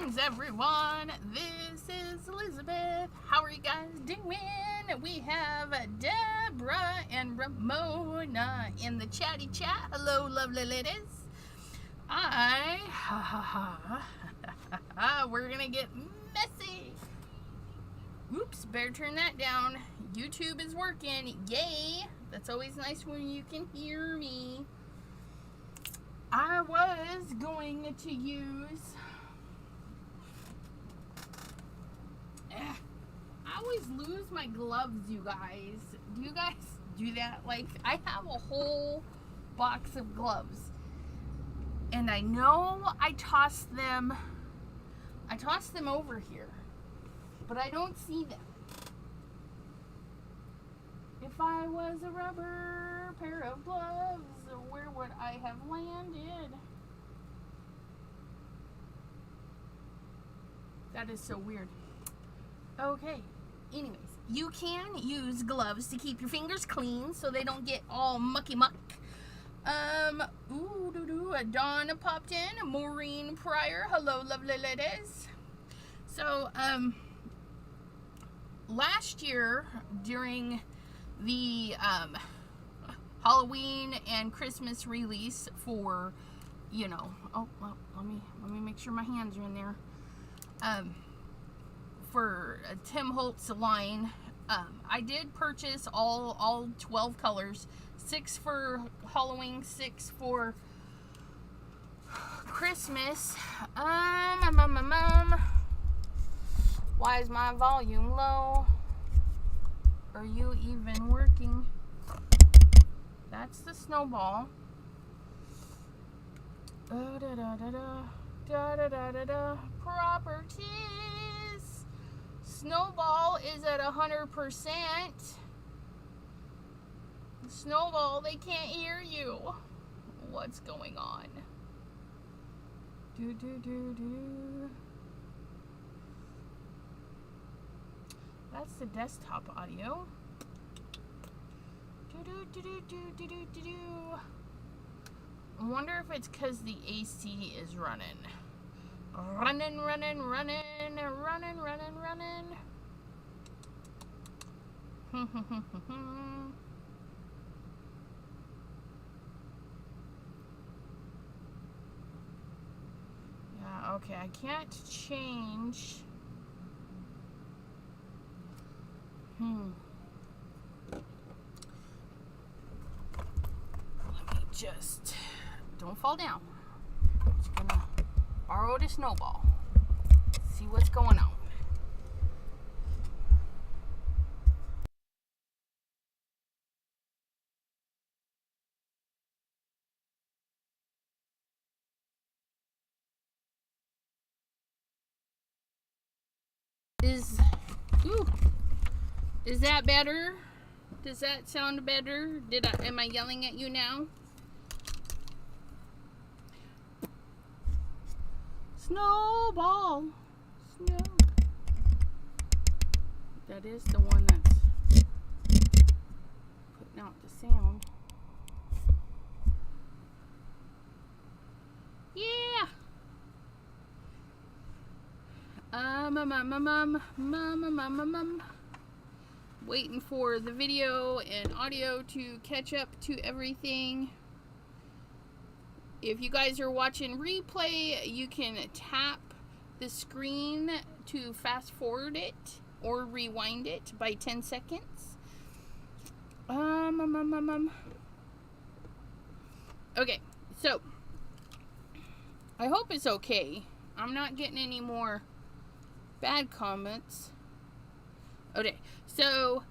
Greetings, everyone. This is Elizabeth. How are you guys doing? We have Deborah and Ramona in the chatty chat. Hello, lovely ladies. We're gonna get messy. Oops, better turn that down. YouTube is working. Yay. That's always nice when you can hear me. I was going to use... I always lose my gloves, you guys. Do you guys do that? Like, I have a whole box of gloves. And I know I tossed them over here. But I don't see them. If I was a rubber pair of gloves, where would I have landed? That is so weird. Okay. Anyways, you can use gloves to keep your fingers clean so they don't get all mucky muck. Dawn popped in. Maureen Pryor. Hello, lovely ladies. So, last year during the Halloween and Christmas release for, let me make sure my hands are in there. For Tim Holtz line, I did purchase all 12 colors, 6 for Halloween, 6 for Christmas. Why is my volume low? Are you even working? That's the snowball. Properties. Snowball is at 100%. Snowball, they can't hear you. What's going on? That's the desktop audio. I wonder if it's because the AC is running. Running. Yeah, okay, I can't change. Let me just... Don't fall down. I'm just gonna borrow the snowball. See what's going on. Is that better? Does that sound better? Am I yelling at you now? Snowball. Snow. That is the one that's putting out the sound. Yeah. Waiting for the video and audio to catch up to everything. If you guys are watching replay, you can tap the screen to fast forward it or rewind it by 10 seconds. Okay, so I hope it's okay. I'm not getting any more bad comments. Okay, so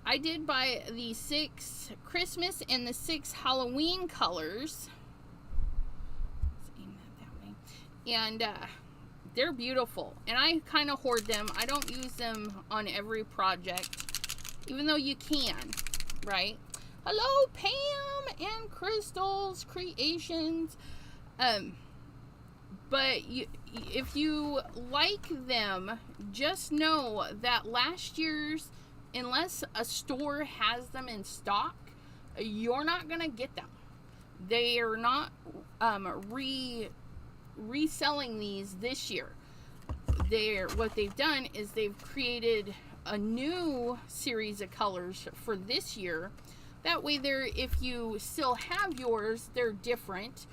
I did buy the 6 Christmas and the 6 Halloween colors. Let's aim that way. And they're beautiful. And I kind of hoard them. I don't use them on every project, even though you can, right? Hello, Pam and Crystal's Creations. But if you like them, just know that last year's, unless a store has them in stock, you're not going to get them. They are not reselling these this year. what they've done is they've created a new series of colors for this year. That way if you still have yours, they're different.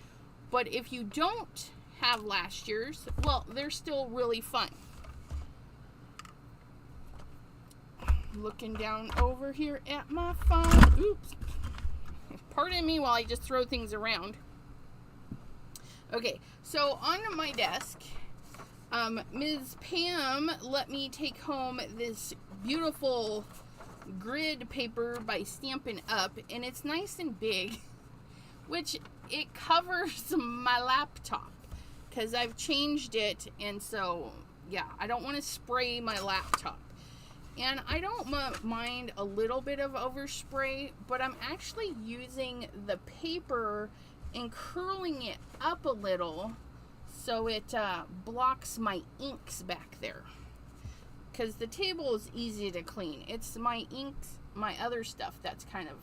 But if you don't have last year's, well, they're still really fun. Looking down over here at my phone. Oops. Pardon me while I just throw things around. Okay, so on my desk, Ms. Pam let me take home this beautiful grid paper by Stampin' Up, and it's nice and big, which it covers my laptop because I've changed it, and so yeah, I don't want to spray my laptop. And I don't mind a little bit of overspray, but I'm actually using the paper and curling it up a little so it blocks my inks back there. Because the table is easy to clean. It's my inks, my other stuff that's kind of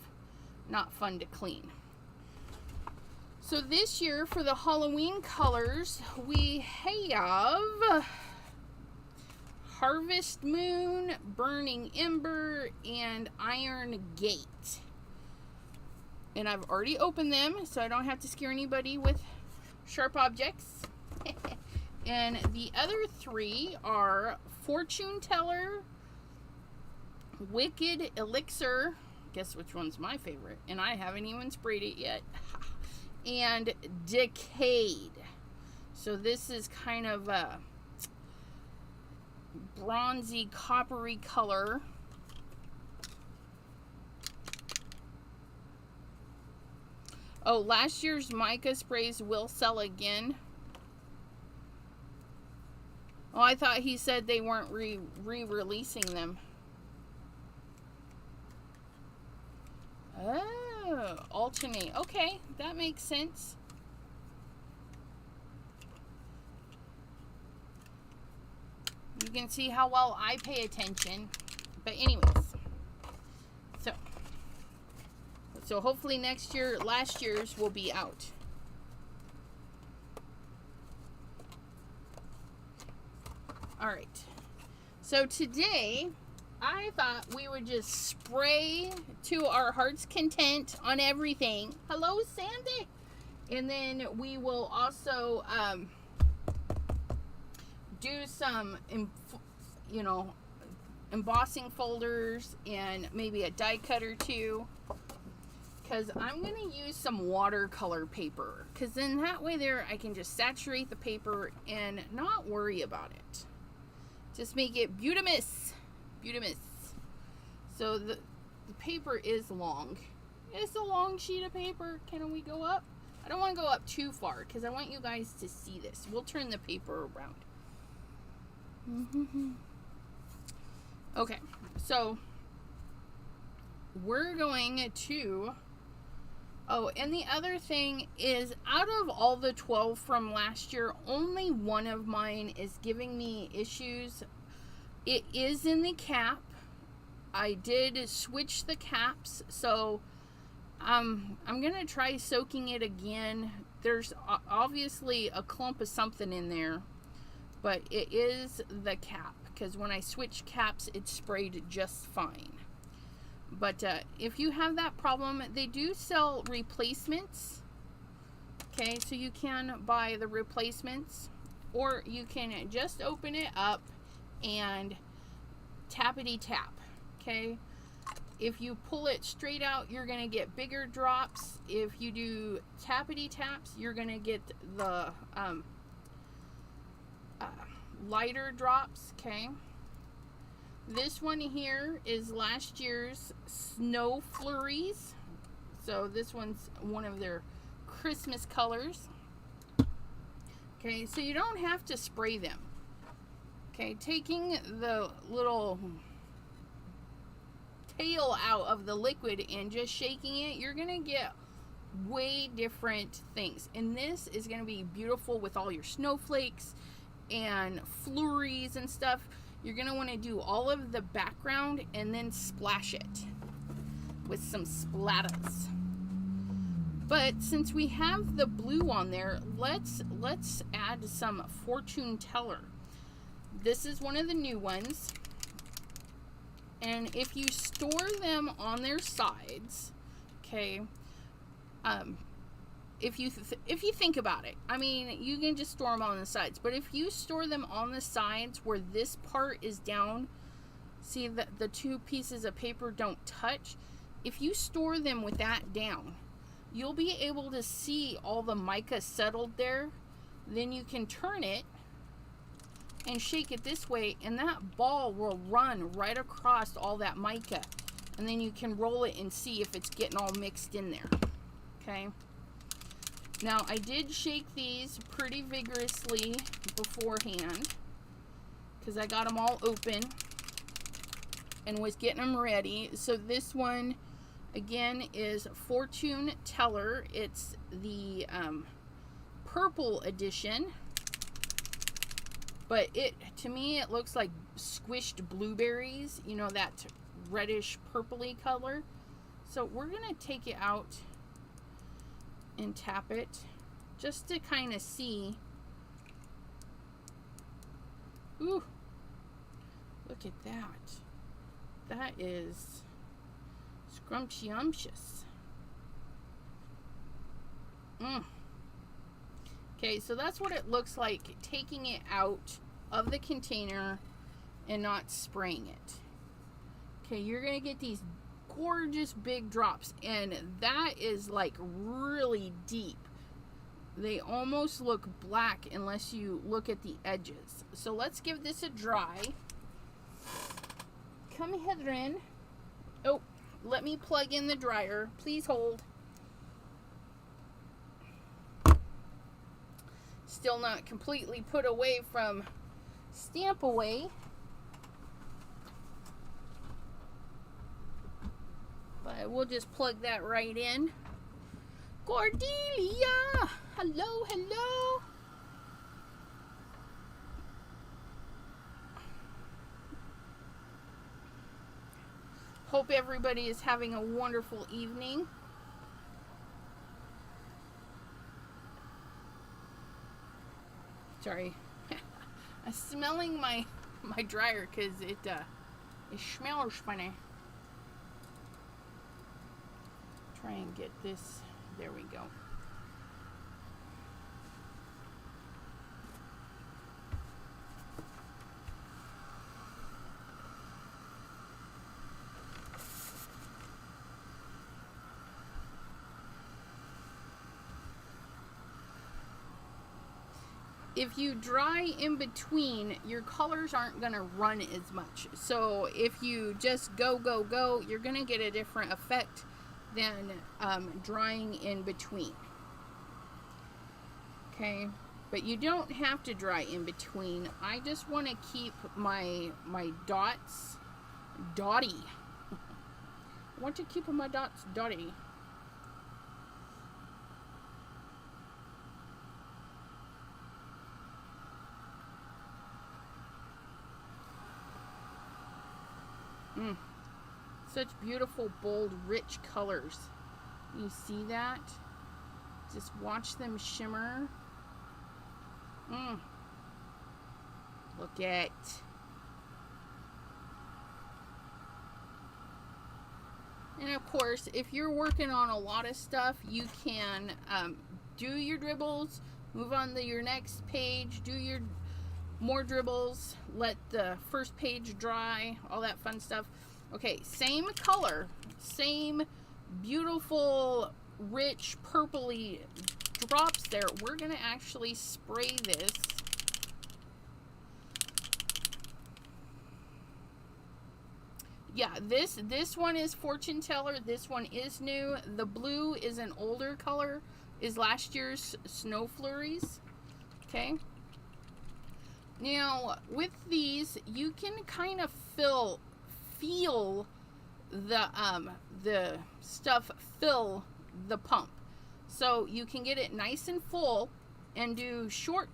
not fun to clean. So this year for the Halloween colors, we have Harvest Moon, Burning Ember, and Iron Gate. And I've already opened them, so I don't have to scare anybody with sharp objects. And the other three are Fortune Teller, Wicked Elixir, guess which one's my favorite, and I haven't even sprayed it yet, and Decayed. So this is kind of a bronzy coppery color. Oh, last year's mica sprays will sell again. Oh, I thought he said they weren't re-releasing them. Oh, alternate. Okay, that makes sense. You can see how well I pay attention. But anyways. So hopefully next year, last year's will be out. Alright. So today, I thought we would just spray to our heart's content on everything. Hello, Sandy! And then we will also do some, embossing folders and maybe a die cut or two. Because I'm going to use some watercolor paper. Because then that way there I can just saturate the paper and not worry about it. Just make it beautimous. Beautimous. So the paper is long. It's a long sheet of paper. Can we go up? I don't want to go up too far because I want you guys to see this. We'll turn the paper around. Okay. So we're going to... Oh, and the other thing is, out of all the 12 from last year, only one of mine is giving me issues. It is in the cap. I did switch the caps, so I'm going to try soaking it again. There's obviously a clump of something in there, but it is the cap, because when I switch caps, it sprayed just fine. But if you have that problem, they do sell replacements. Okay, so you can buy the replacements, or you can just open it up and tappity tap. Okay, if you pull it straight out, you're going to get bigger drops. If you do tappity taps, you're going to get the lighter drops. Okay. This one here is last year's Snow Flurries. So this one's one of their Christmas colors. Okay, so you don't have to spray them. Okay, taking the little tail out of the liquid and just shaking it, you're going to get way different things. And this is going to be beautiful with all your snowflakes and flurries and stuff. You're going to want to do all of the background and then splash it with some splatters. But since we have the blue on there, let's add some Fortune Teller. This is one of the new ones. And if you store them on their sides, okay, if you think about it, I mean, you can just store them on the sides. But if you store them on the sides where this part is down, see that the two pieces of paper don't touch. If you store them with that down, you'll be able to see all the mica settled there. Then you can turn it and shake it this way, and that ball will run right across all that mica. And then you can roll it and see if it's getting all mixed in there. Okay. Now, I did shake these pretty vigorously beforehand because I got them all open and was getting them ready. So this one, again, is Fortune Teller. It's the purple edition. But to me, it looks like squished blueberries. You know, that reddish purpley color. So we're going to take it out and tap it just to kind of see. Ooh, look at that. That is scrumptious. Okay, so that's what it looks like taking it out of the container and not spraying it. Okay, you're going to get these gorgeous big drops, and that is like really deep. They almost look black unless you look at the edges. So let's give this a dry. Come hither in. Oh, let me plug in the dryer. Please hold. Still not completely put away from stamp away. But we'll just plug that right in. Cordelia! Hello, hello! Hope everybody is having a wonderful evening. Sorry. I'm smelling my dryer because it smells funny. Try and get this. There we go. If you dry in between, your colors aren't going to run as much. So if you just go, you're going to get a different effect than drying in between. Okay, but you don't have to dry in between. I just want to keep my dots dotty. I want to keep my dots dotty. Such beautiful, bold, rich colors. You see that? Just watch them shimmer. Look at. And of course, if you're working on a lot of stuff, you can do your dribbles, move on to your next page, do your more dribbles, let the first page dry, all that fun stuff. Okay, same color, same beautiful, rich, purpley drops there. We're going to actually spray this. Yeah, this one is Fortune Teller. This one is new. The blue is an older color, is last year's Snow Flurries. Okay. Now, with these, you can kind of feel the stuff fill the pump. So you can get it nice and full and do short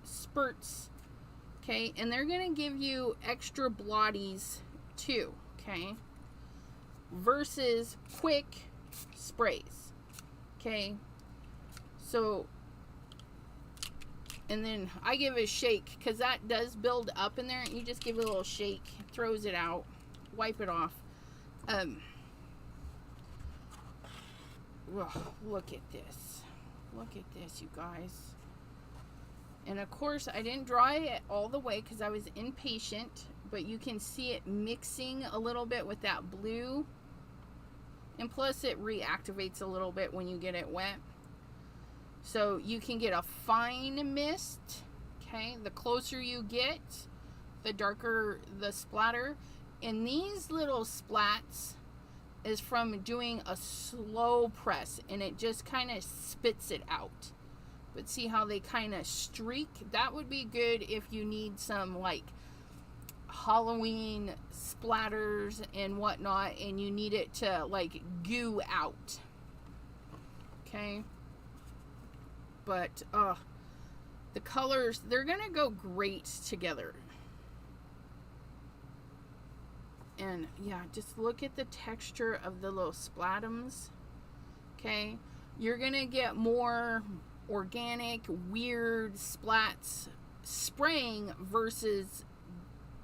spurts, okay? And they're going to give you extra blotties too, okay? Versus quick sprays, okay? So And then I give it a shake, because that does build up in there. You just give it a little shake, throws it out, wipe it off. Look at this. Look at this, you guys. And of course, I didn't dry it all the way because I was impatient. But you can see it mixing a little bit with that blue. And plus, it reactivates a little bit when you get it wet. So you can get a fine mist. Okay, the closer you get, the darker the splatter. And these little splats is from doing a slow press, and it just kind of spits it out. But see how they kind of streak? That would be good if you need some like Halloween splatters and whatnot, and you need it to like goo out. Okay, but the colors, they're gonna go great together. And yeah, just look at the texture of the little splatums. Okay, you're gonna get more organic, weird splats spraying versus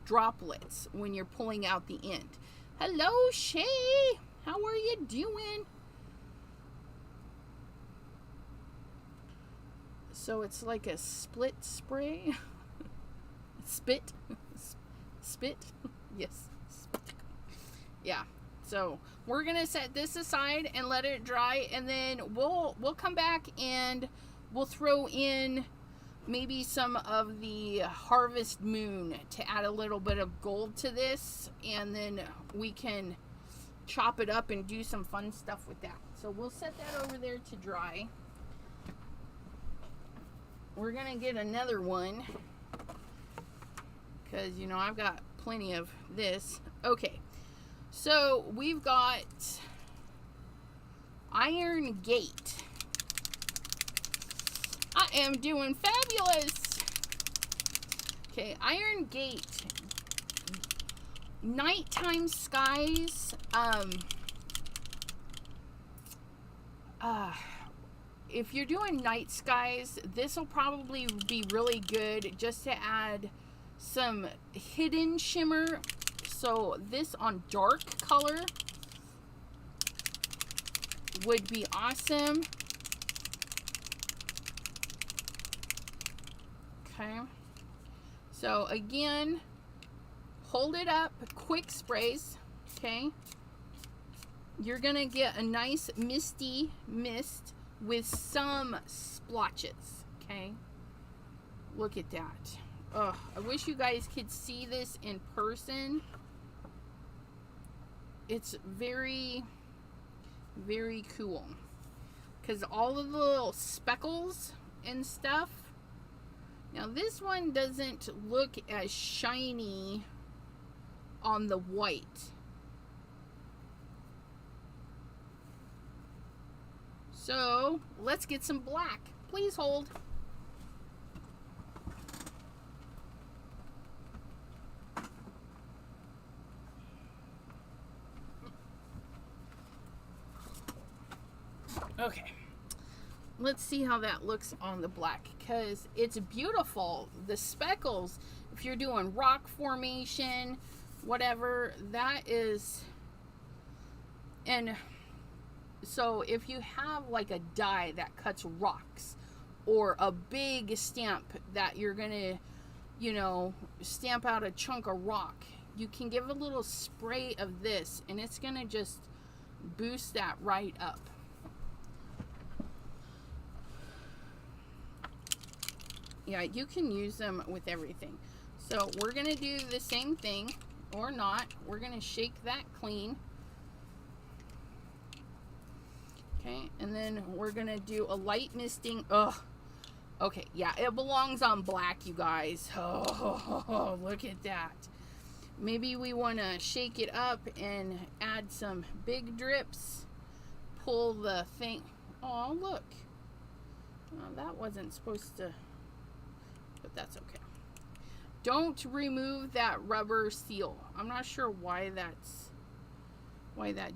droplets when you're pulling out the end. Hello, Shay. How are you doing? So it's like a split spray. Spit. Spit. Yes. Yeah, so we're gonna set this aside and let it dry, and then we'll come back and we'll throw in maybe some of the Harvest Moon to add a little bit of gold to this, and then we can chop it up and do some fun stuff with that. So we'll set that over there to dry. We're gonna get another one because, you know, I've got plenty of this. Okay. So we've got Iron Gate. I am doing fabulous. Okay, Iron Gate. Nighttime skies. If you're doing night skies, this will probably be really good just to add some hidden shimmer. So this on dark color would be awesome. Okay. So again, hold it up, quick sprays. Okay. You're going to get a nice misty mist with some splotches. Okay. Look at that. Oh, I wish you guys could see this in person. It's very, very cool. Because all of the little speckles and stuff. Now this one doesn't look as shiny on the white. So let's get some black. Please hold. Okay, let's see how that looks on the black, because it's beautiful. The speckles, if you're doing rock formation, whatever, that is. And so if you have like a die that cuts rocks, or a big stamp that you're gonna, you know, stamp out a chunk of rock, you can give a little spray of this and it's gonna just boost that right up. Yeah, you can use them with everything. So we're going to do the same thing, or not. We're going to shake that clean. Okay, and then we're going to do a light misting. Ugh. Okay, yeah, it belongs on black, you guys. Oh, look at that. Maybe we want to shake it up and add some big drips. Pull the thing. Oh, look. That wasn't supposed to... but that's okay. Don't remove that rubber seal. I'm not sure why that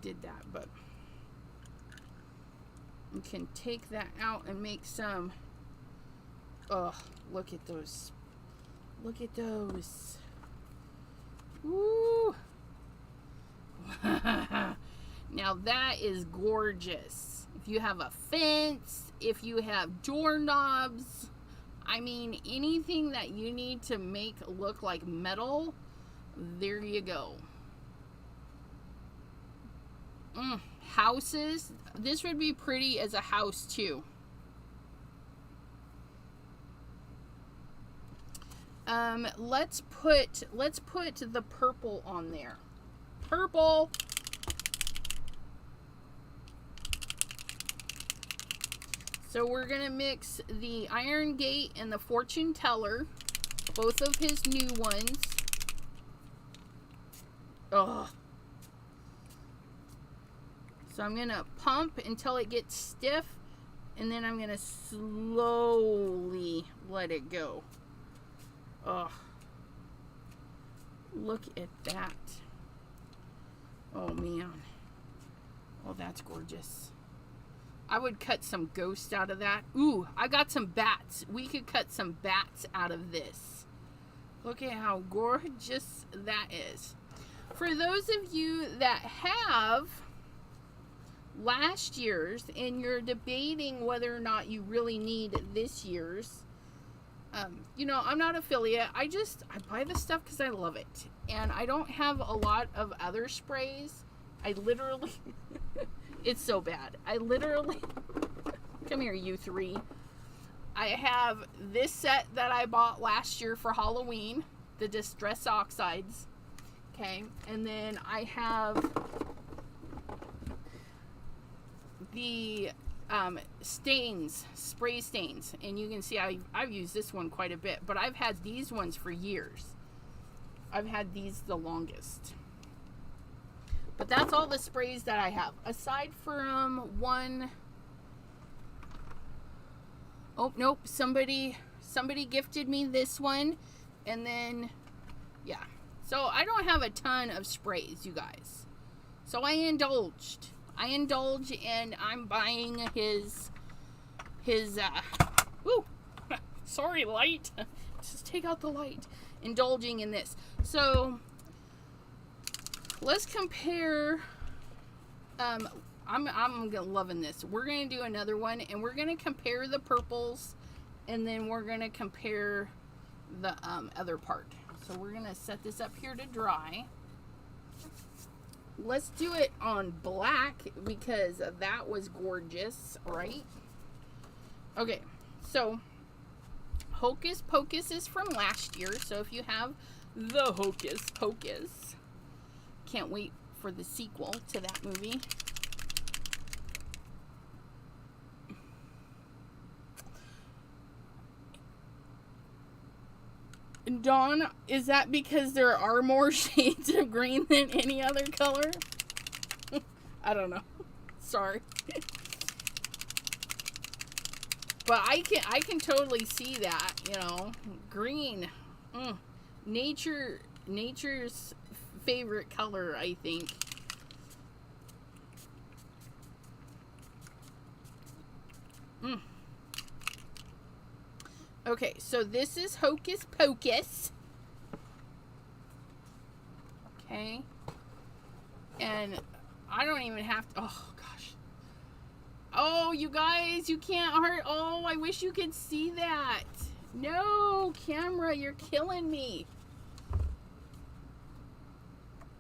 did that, but you can take that out and make some Oh, look at those. Look at those. Woo! Now that is gorgeous. If you have a fence, if you have doorknobs, I mean, anything that you need to make look like metal, there you go. Houses. This would be pretty as a house too. Let's put the purple on there. Purple. So we're gonna mix the Iron Gate and the Fortune Teller, both of his new ones. Ugh. So I'm gonna pump until it gets stiff, and then I'm gonna slowly let it go. Ugh. Look at that. Oh man. Oh, that's gorgeous. I would cut some ghosts out of that. Ooh, I got some bats. We could cut some bats out of this. Look at how gorgeous that is. For those of you that have last year's and you're debating whether or not you really need this year's, you know, I'm not affiliate. I buy this stuff because I love it. And I don't have a lot of other sprays. I literally, it's so bad. I literally, come here, you three. I have this set that I bought last year for Halloween, the Distress Oxides. Okay. And then I have the stains, spray stains, and you can see I've used this one quite a bit, but I've had these ones for years. I've had these the longest. But that's all the sprays that I have, aside from one. Oh nope, somebody gifted me this one, and then yeah, so I don't have a ton of sprays, you guys. So I indulge, and I'm buying his woo, sorry, light. Just take out the light. Indulging in this. So let's compare. I'm loving this. We're gonna do another one, and we're gonna compare the purples, and then we're gonna compare the other part. So we're gonna set this up here to dry. Let's do it on black because that was gorgeous, right? Okay, so Hocus Pocus is from last year, so if you have the Hocus Pocus, can't wait for the sequel to that movie. Dawn, is that because there are more shades of green than any other color? I don't know. Sorry. But I can totally see that, you know. Green. Nature's favorite color, I think. Okay, so this is Hocus Pocus. Okay. And I don't even have to, oh gosh. Oh, you guys, you can't hurt. Oh, I wish you could see that. No, camera, you're killing me.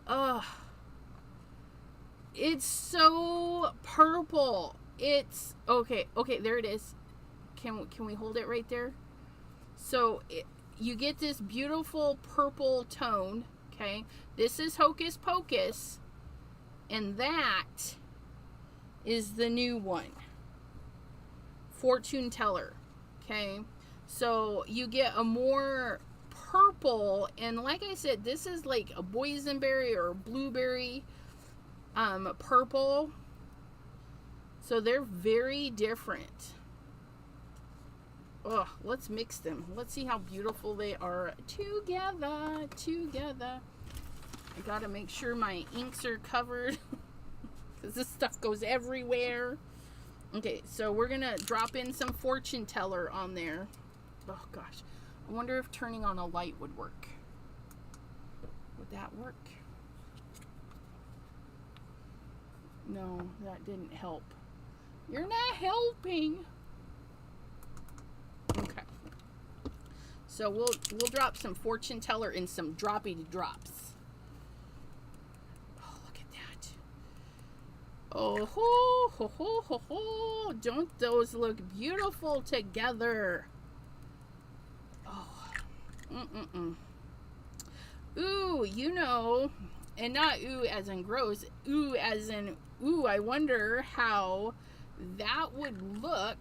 Oh. It's so purple. It's, okay, there it is. Can we hold it right there? So you get this beautiful purple tone, okay? This is Hocus Pocus, and that is the new one, Fortune Teller, okay? So you get a more purple, and like I said, this is like a boysenberry or a blueberry purple. So they're very different. Oh, let's mix them. Let's see how beautiful they are together. I gotta make sure my inks are covered because this stuff goes everywhere. Okay, so we're gonna drop in some Fortune Teller on there. Oh gosh. I wonder if turning on a light would work. Would that work? No, that didn't help. You're not helping. Okay. So we'll drop some fortune teller and some droppy drops. Oh, look at that. Oh ho ho ho ho ho. Don't those look beautiful together? Oh. Ooh, you know, and not ooh as in gross, ooh as in ooh, I wonder how that would look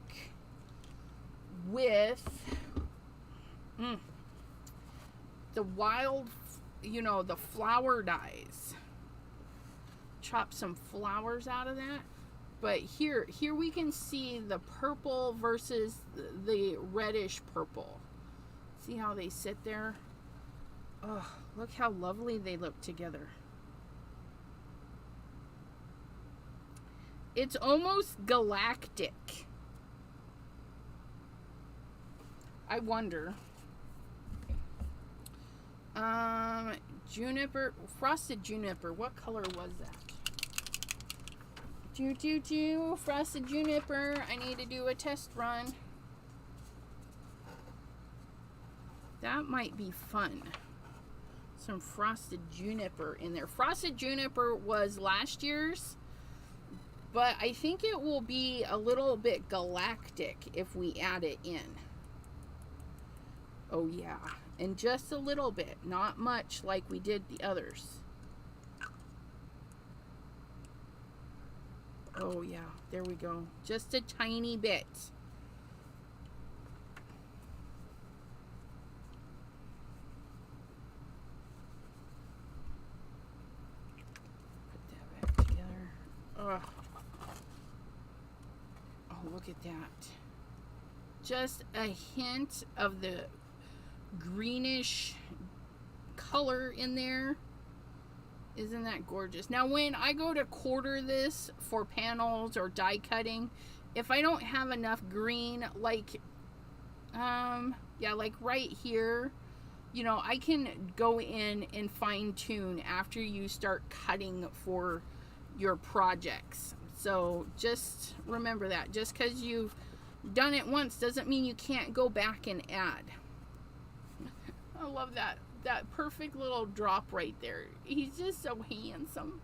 with the wild, you know, the flower dyes. Chop some flowers out of that. But here we can see the purple versus the reddish purple. See how they sit there? Oh, look how lovely they look together. It's almost galactic. I wonder. Juniper, frosted juniper. What color was that? Frosted juniper. I need to do a test run. That might be fun. Some frosted juniper in there. Frosted juniper was last year's, but I think it will be a little bit galactic if we add it in. Oh yeah, and just a little bit, not much like we did the others. Oh yeah, there we go. Just a tiny bit. Put that back together. Ugh. Oh, look at that. Just a hint of the greenish color in there. Isn't that gorgeous? Now when I go to quarter this for panels or die cutting, if I don't have enough green, like yeah, like right here, you know, I can go in and fine tune after you start cutting for your projects. So just remember that. Just because you've done it once doesn't mean you can't go back and add. I love that perfect little drop right there. He's just so handsome.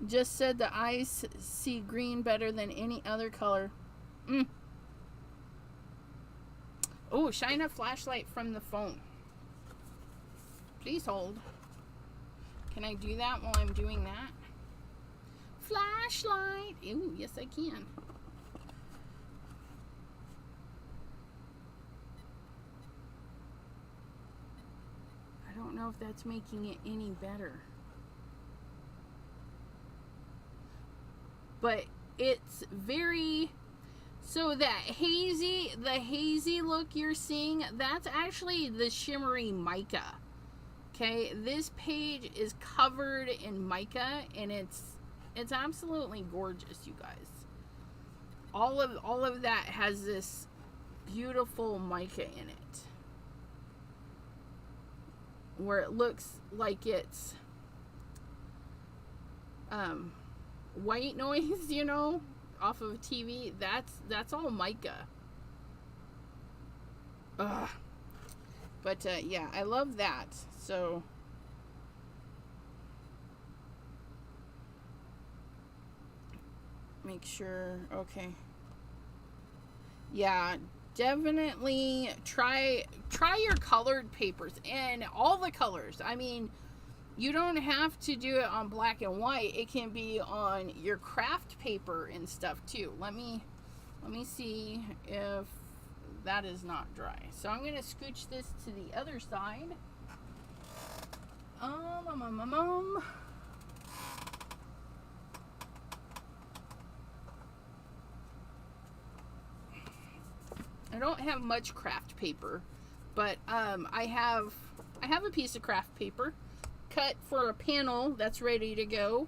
Just said the eyes see green better than any other color. Oh, shine a flashlight from the phone. Please hold. Can I do that while I'm doing that? Flashlight. Ooh, yes I can. I don't know if that's making it any better. But it's very, so that hazy, the hazy look you're seeing, that's actually the shimmery mica. Okay, this page is covered in mica and it's absolutely gorgeous, you guys. All of that has this beautiful mica in it, where it looks like it's white noise, you know, off of TV. That's all mica. Ugh. But yeah, I love that. So make sure. Okay. Yeah, definitely try your colored papers and all the colors. I mean, you don't have to do it on black and white. It can be on your craft paper and stuff too. Let me see if that is not dry. So I'm going to scooch this to the other side. I don't have much craft paper, but I have a piece of craft paper cut for a panel that's ready to go.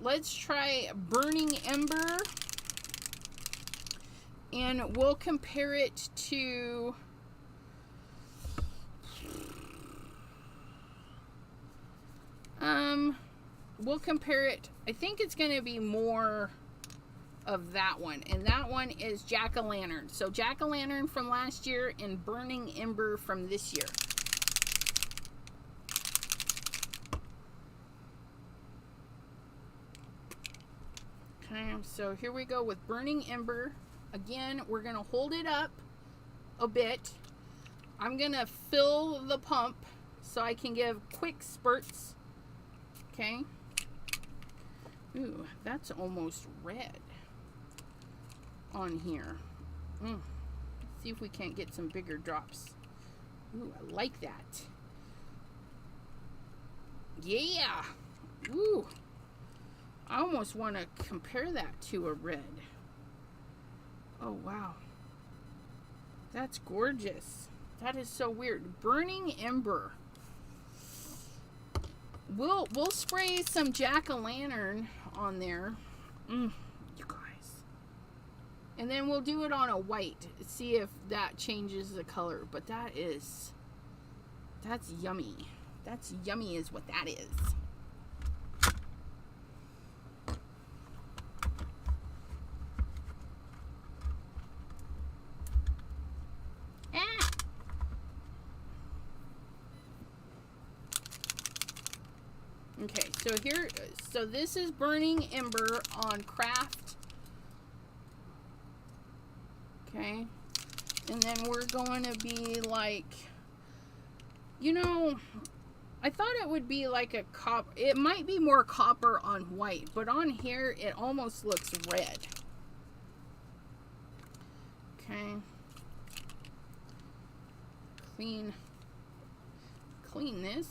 Let's try Burning Ember And we'll compare it to we'll compare it, I think it's going to be more of that one, and that one is Jack-o'-lantern. So Jack-o'-lantern from last year and Burning Ember from this year. Okay, so here we go with Burning Ember. Again, we're going to hold it up a bit. I'm going to fill the pump so I can give quick spurts. Okay. Ooh, that's almost red on here. Let's see if we can't get some bigger drops. Ooh, I like that. Yeah. Ooh. I almost want to compare that to a red. Oh, wow. That's gorgeous. That is so weird. Burning Ember. We'll spray some Jack-o'-lantern on there. You guys. And then we'll do it on a white. See if that changes the color. But that's yummy. That's yummy is what that is. Okay, so this is Burning Ember on Craft. Okay, and then we're going to be like, you know, I thought it would be like a copper. It might be more copper on white, but on here it almost looks red. Okay, clean this.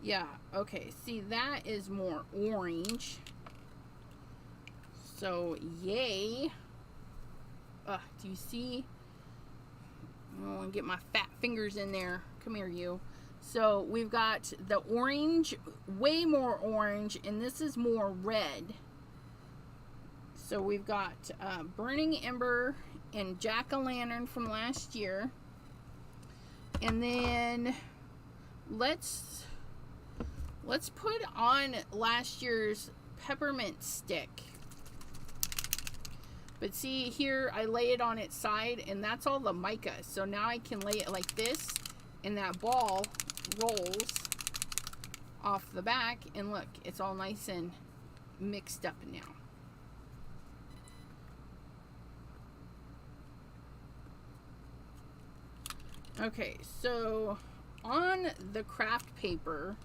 Yeah, okay, see, that is more orange. So, yay. Do you see? I want to get my fat fingers in there. Come here, you. So, we've got the orange, way more orange, and this is more red. So, we've got Burning Ember and Jack-o'-lantern from last year. And then, let's put on last year's peppermint stick. But see here, I lay it on its side, and that's all the mica. So now I can lay it like this, and that ball rolls off the back. And look, it's all nice and mixed up now. Okay, so on the craft paper,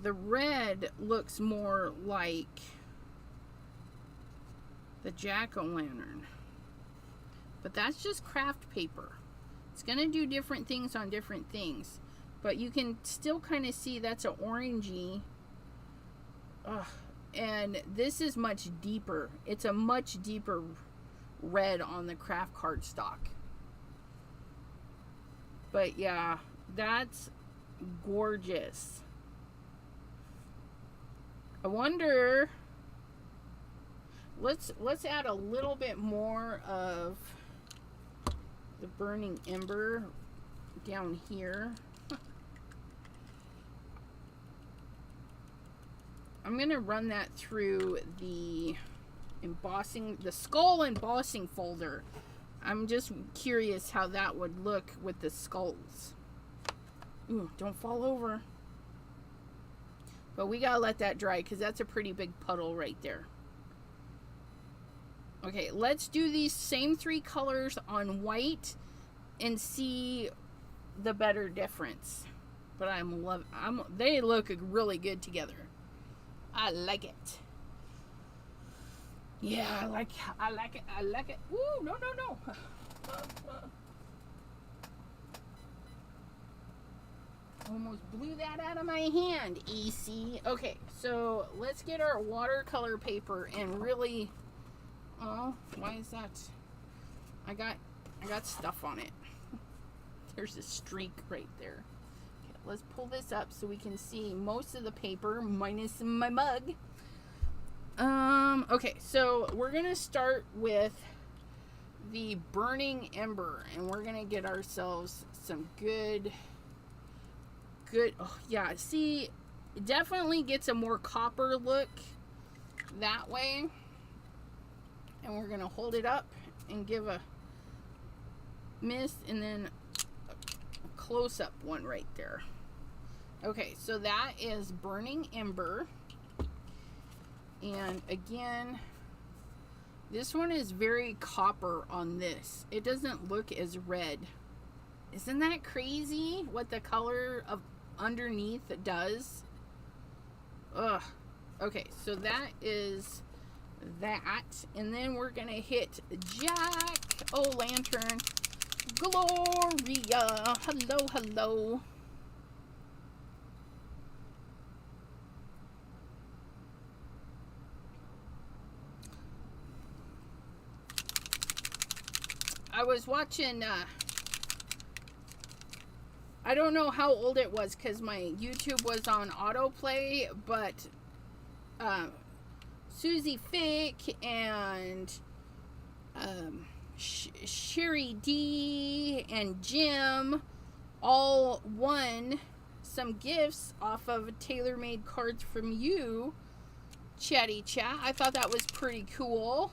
the red looks more like the Jack-o'-lantern, but that's just craft paper. It's gonna do different things on different things, but you can still kind of see that's a orangey. And this is much deeper. It's a much deeper red on the craft cardstock. But yeah, that's gorgeous. I wonder, let's add a little bit more of the Burning Ember down here. I'm gonna run that through the embossing, the skull embossing folder. I'm just curious how that would look with the skulls. Ooh, don't fall over. But we gotta let that dry because that's a pretty big puddle right there. Okay, let's do these same three colors on white and see the better difference. But they look really good together. I like it. Yeah, I like it. Ooh, no. Almost blew that out of my hand, EC. Okay, so let's get our watercolor paper and really, oh, why is that? I got stuff on it. There's a streak right there. Okay, let's pull this up so we can see most of the paper minus my mug. Okay, so we're gonna start with the Burning Ember, and we're gonna get ourselves some good, oh yeah, see, it definitely gets a more copper look that way. And we're gonna hold it up and give a mist, and then a close-up one right there. Okay, so that is Burning Ember. And again, this one is very copper on this. It doesn't look as red. Isn't that crazy what the color of underneath does? Ugh. Okay, so that is that. And then we're gonna hit Jack-o'-lantern Gloria. Hello, hello. I was watching, I don't know how old it was because my YouTube was on autoplay, but Susie Fick and Sherry D and Jim all won some gifts off of tailor-made cards from you, Chatty Chat. I thought that was pretty cool.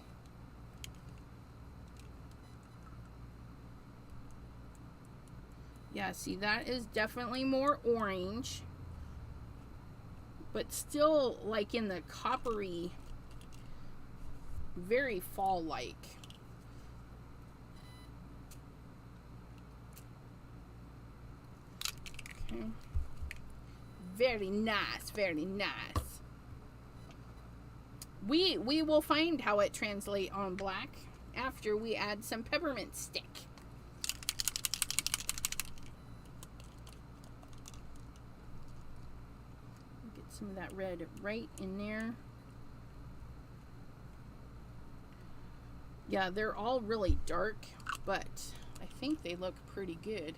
Yeah, see, that is definitely more orange, but still like in the coppery, very fall-like. Okay. Very nice, very nice. We will find how it translates on black after we add some peppermint stick. Some of that red right in there. Yeah, they're all really dark, but I think they look pretty good.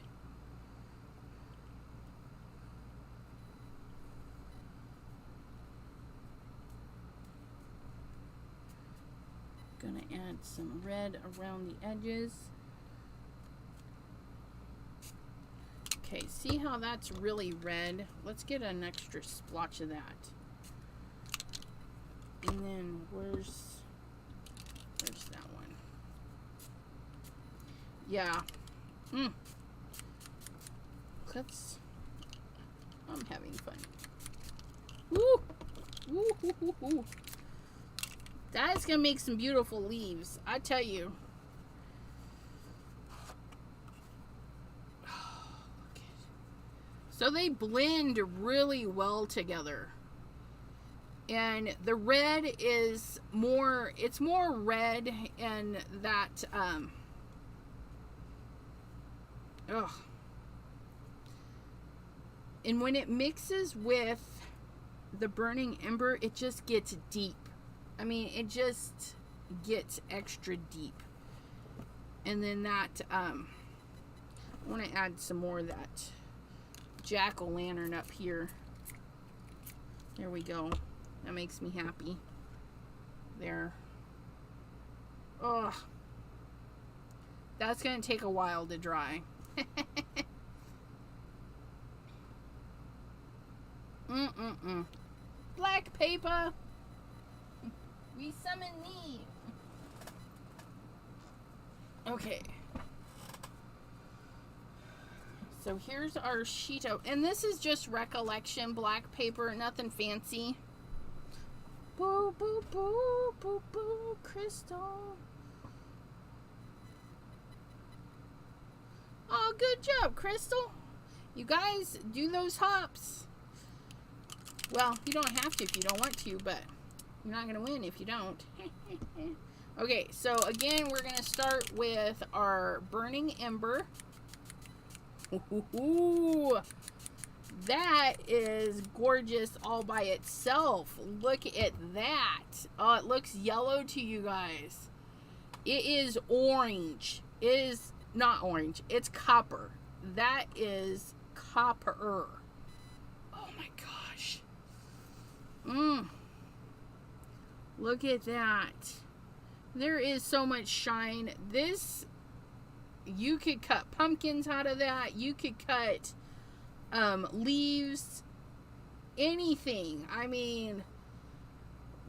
Gonna add some red around the edges. Okay, see how that's really red? Let's get an extra splotch of that. And then where's that one? Yeah. I'm having fun. Woo! Woo, woo, woo, woo. That's gonna make some beautiful leaves, I tell you. So they blend really well together. And the red is more, it's more red, and that, and when it mixes with the Burning Ember, it just gets deep. I mean, it just gets extra deep. And then that, I want to add some more of that jack-o'-lantern up here. There we go. That makes me happy. There. Oh, that's gonna take a while to dry. Black paper, we summon thee. Okay. So here's our sheet of, and this is just recollection black paper, nothing fancy. Boo, boo, boo, boo, boo, Crystal. Oh, good job, Crystal. You guys do those hops. Well, you don't have to if you don't want to, but you're not going to win if you don't. Okay, so again, we're going to start with our Burning Ember. Ooh, that is gorgeous all by itself. Look at that. Oh, it looks yellow to you guys. It is orange. It is not orange. It's copper. That is copper. Oh my gosh. Look at that. There is so much shine. This, you could cut pumpkins out of that. You could cut leaves, anything. I mean,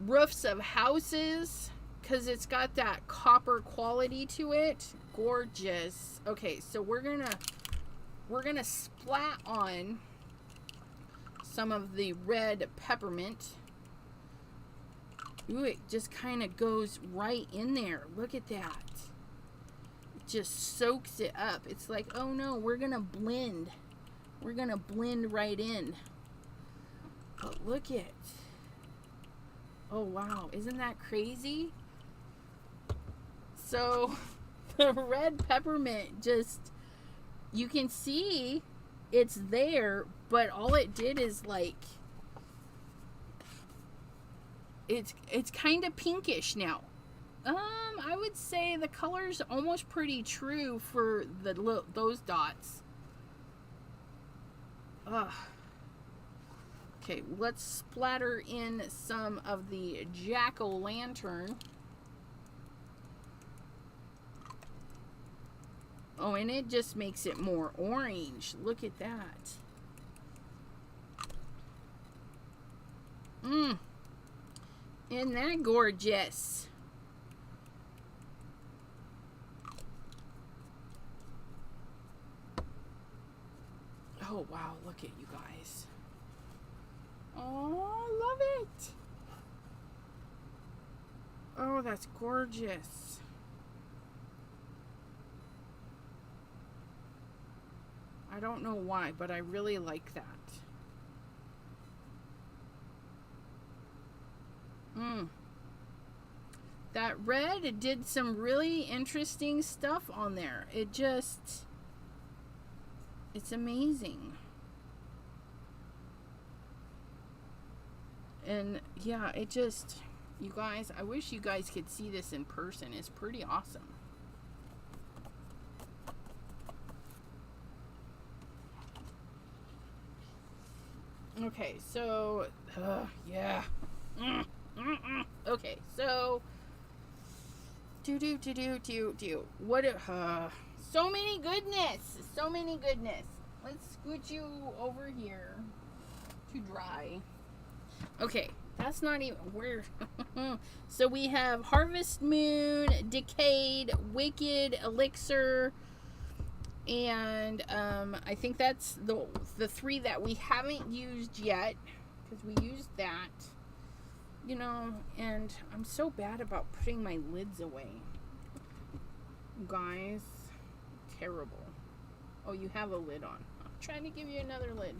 roofs of houses, because it's got that copper quality to it. Gorgeous. Okay, so we're gonna splat on some of the red peppermint. Ooh, it just kind of goes right in there. Look at that. It just soaks it up. It's like, oh no, we're gonna blend. We're gonna blend right in. But look at, oh wow, isn't that crazy? So the red peppermint just, you can see it's there, but all it did is like, it's kind of pinkish now. I would say the color's almost pretty true for those dots. Okay, let's splatter in some of the jack-o'-lantern. Oh, and it just makes it more orange. Look at that. Isn't that gorgeous? Oh, wow. Look at you guys. Oh, love it. Oh, that's gorgeous. I don't know why, but I really like that. That red did some really interesting stuff on there. It's amazing. And yeah, it just, you guys, I wish you guys could see this in person. It's pretty awesome. Okay, so, yeah. Okay, so, what, so many goodness, so many goodness. Let's scoot you over here to dry. Okay, that's not even, where, so we have Harvest Moon, Decayed, Wicked, Elixir, and I think that's the three that we haven't used yet, because we used that, you know, and I'm so bad about putting my lids away. Guys, terrible. Oh, you have a lid on. I'm trying to give you another lid.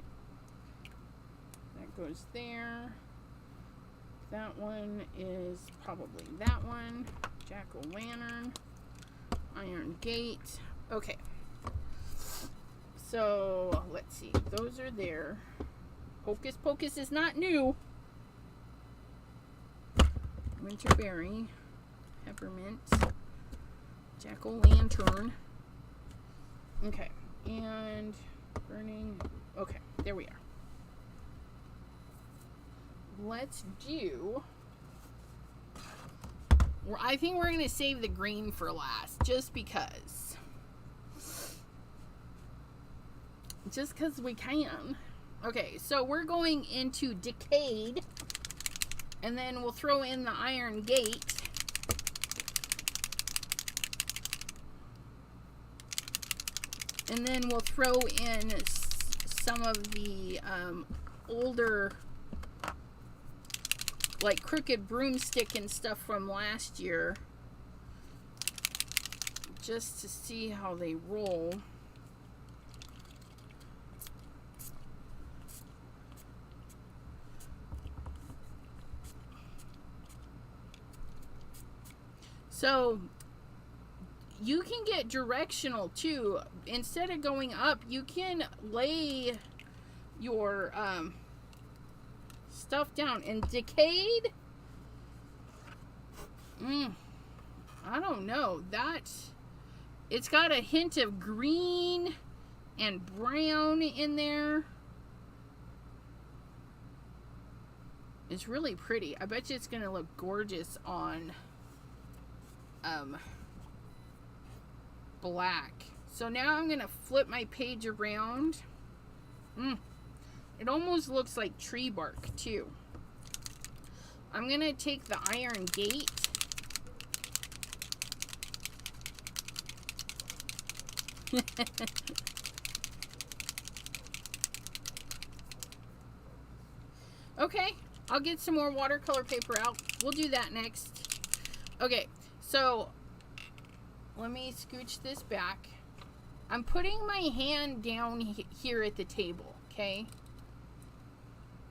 That goes there. That one is probably that one. Jack-o'-lantern. Iron gate. Okay. So, let's see. Those are there. Hocus Pocus is not new. Winterberry. Peppermint. Jack-o'-lantern. Okay. And burning. Okay. There we are. Let's do, I think we're going to save the green for last, just because we can. Okay, so we're going into Decayed, and then we'll throw in the Iron Gate. And then we'll throw in some of the older, like Crooked Broomstick and stuff from last year, just to see how they roll. So you can get directional too. Instead of going up, you can lay your stuff down. And Decayed, I don't know, that it's got a hint of green and brown in there. is really pretty. I bet you it's gonna look gorgeous on black. So now I'm gonna flip my page around. It almost looks like tree bark too. I'm gonna take the iron gate. Okay, I'll get some more watercolor paper out. We'll do that next. Okay, so let me scooch this back. I'm putting my hand down here at the table, okay?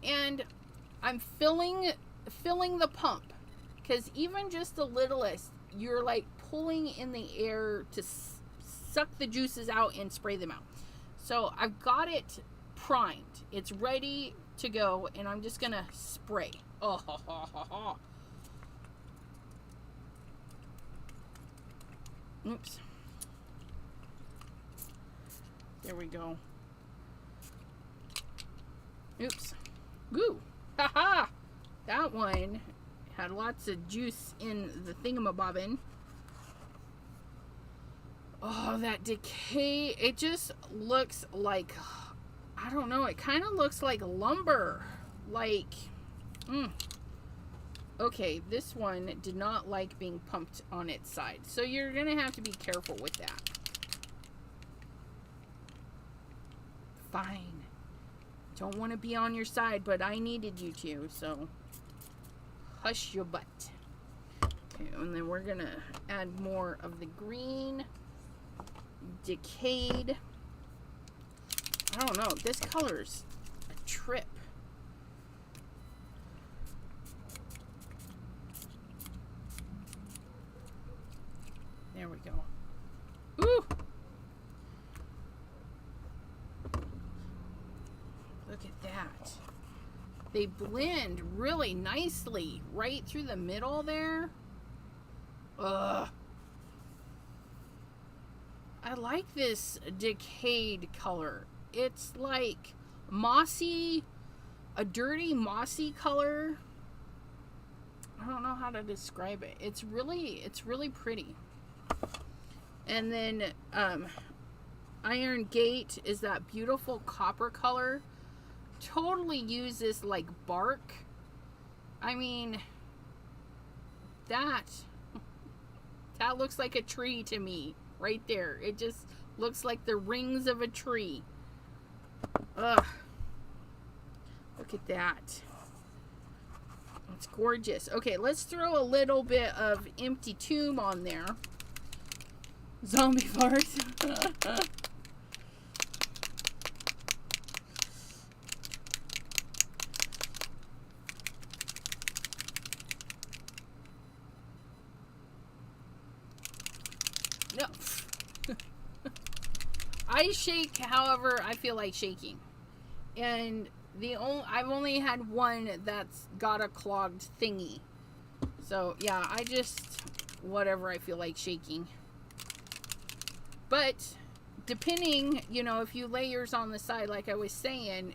And I'm filling the pump, because even just the littlest, you're like pulling in the air to suck the juices out and spray them out. So I've got it primed. It's ready to go, and I'm just gonna spray. Oh, ha, ha, ha, ha. Oops. There we go. Oops. Woo! Haha! That one had lots of juice in the thingamabobbin. Oh, that decay. It just looks like, I don't know, it kind of looks like lumber. Like, okay, this one did not like being pumped on its side. So you're going to have to be careful with that. Fine. Don't want to be on your side, but I needed you to, so hush your butt. Okay, and then we're going to add more of the green. Decayed. I don't know. This color's a trip. There we go. Ooh! Look at that. They blend really nicely right through the middle there. Ugh. I like this decayed color. It's like mossy, a dirty mossy color. I don't know how to describe it. It's really pretty. And then Iron Gate is that beautiful copper color. Totally uses like bark. I mean, that looks like a tree to me. Right there. It just looks like the rings of a tree. Ugh. Look at that. It's gorgeous. Okay, let's throw a little bit of Empty Tomb on there. Zombie farts. No. I shake however I feel like shaking. And I've only had one that's got a clogged thingy. So, yeah, I just whatever I feel like shaking. But depending, you know, if you lay yours on the side like I was saying,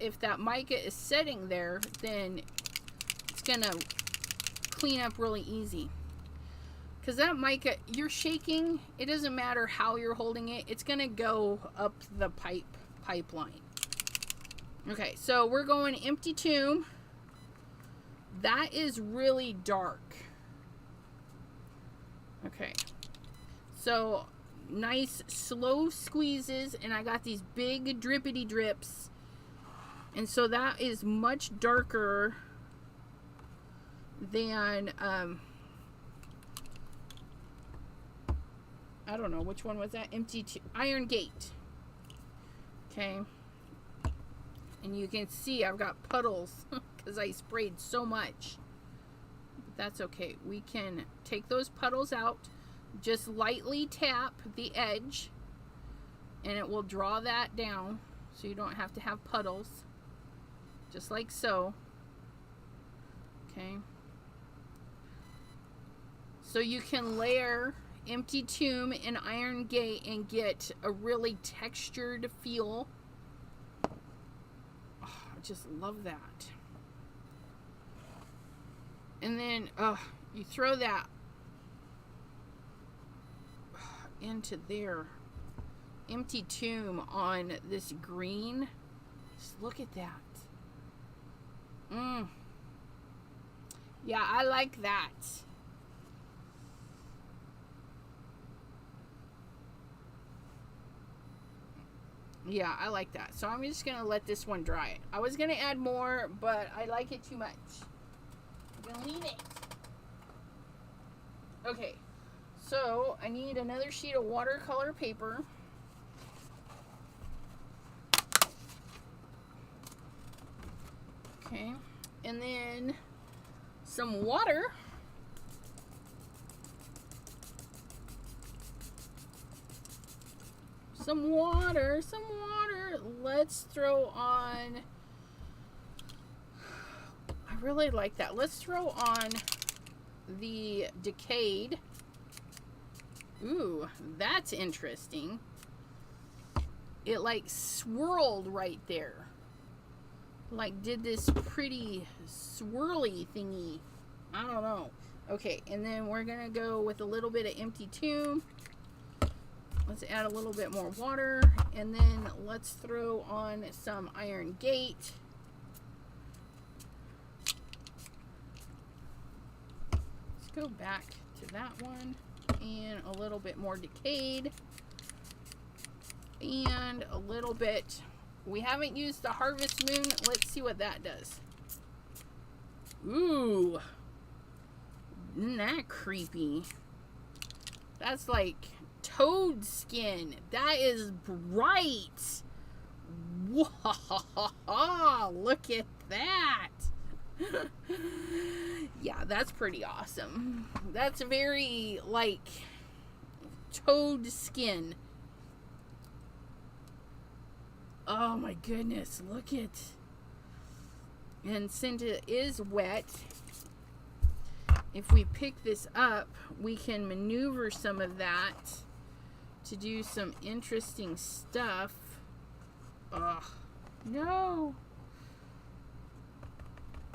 if that mica is setting there, then it's going to clean up really easy. Because that mica, you're shaking, it doesn't matter how you're holding it, it's going to go up the pipeline. Okay, so we're going Empty Tomb. That is really dark. Okay. So, nice slow squeezes, and I got these big drippity drips. And so that is much darker than, I don't know, which one was that? Iron Gate. Okay. And you can see I've got puddles because I sprayed so much. But that's okay. We can take those puddles out. Just lightly tap the edge. And it will draw that down. So you don't have to have puddles. Just like so. Okay. So you can layer Empty Tomb and Iron Gate and get a really textured feel. Oh, I just love that. And then, you throw that into there. Empty tomb on this green. Just look at that. Yeah, I like that. Yeah, I like that. So I'm just going to let this one dry. I was going to add more, but I like it too much. I'm going to leave it. Okay. So I need another sheet of watercolor paper. Okay. And then some water. Some water. Let's throw on, I really like that. Let's throw on the Decayed. Ooh, that's interesting. It like swirled right there. Like did this pretty swirly thingy. I don't know. Okay, and then we're gonna go with a little bit of Empty Tomb. Let's add a little bit more water, and then let's throw on some Iron Gate. Let's go back to that one, and a little bit more Decayed, and a little bit. We haven't used the Harvest Moon. Let's see what that does. Ooh, isn't that creepy? That's like toad skin. That is bright. Whoa, look at that. Yeah, that's pretty awesome. That's very like toad skin. Oh my goodness, look at. And since it is wet, if we pick this up, we can maneuver some of that to do some interesting stuff. Ugh, no.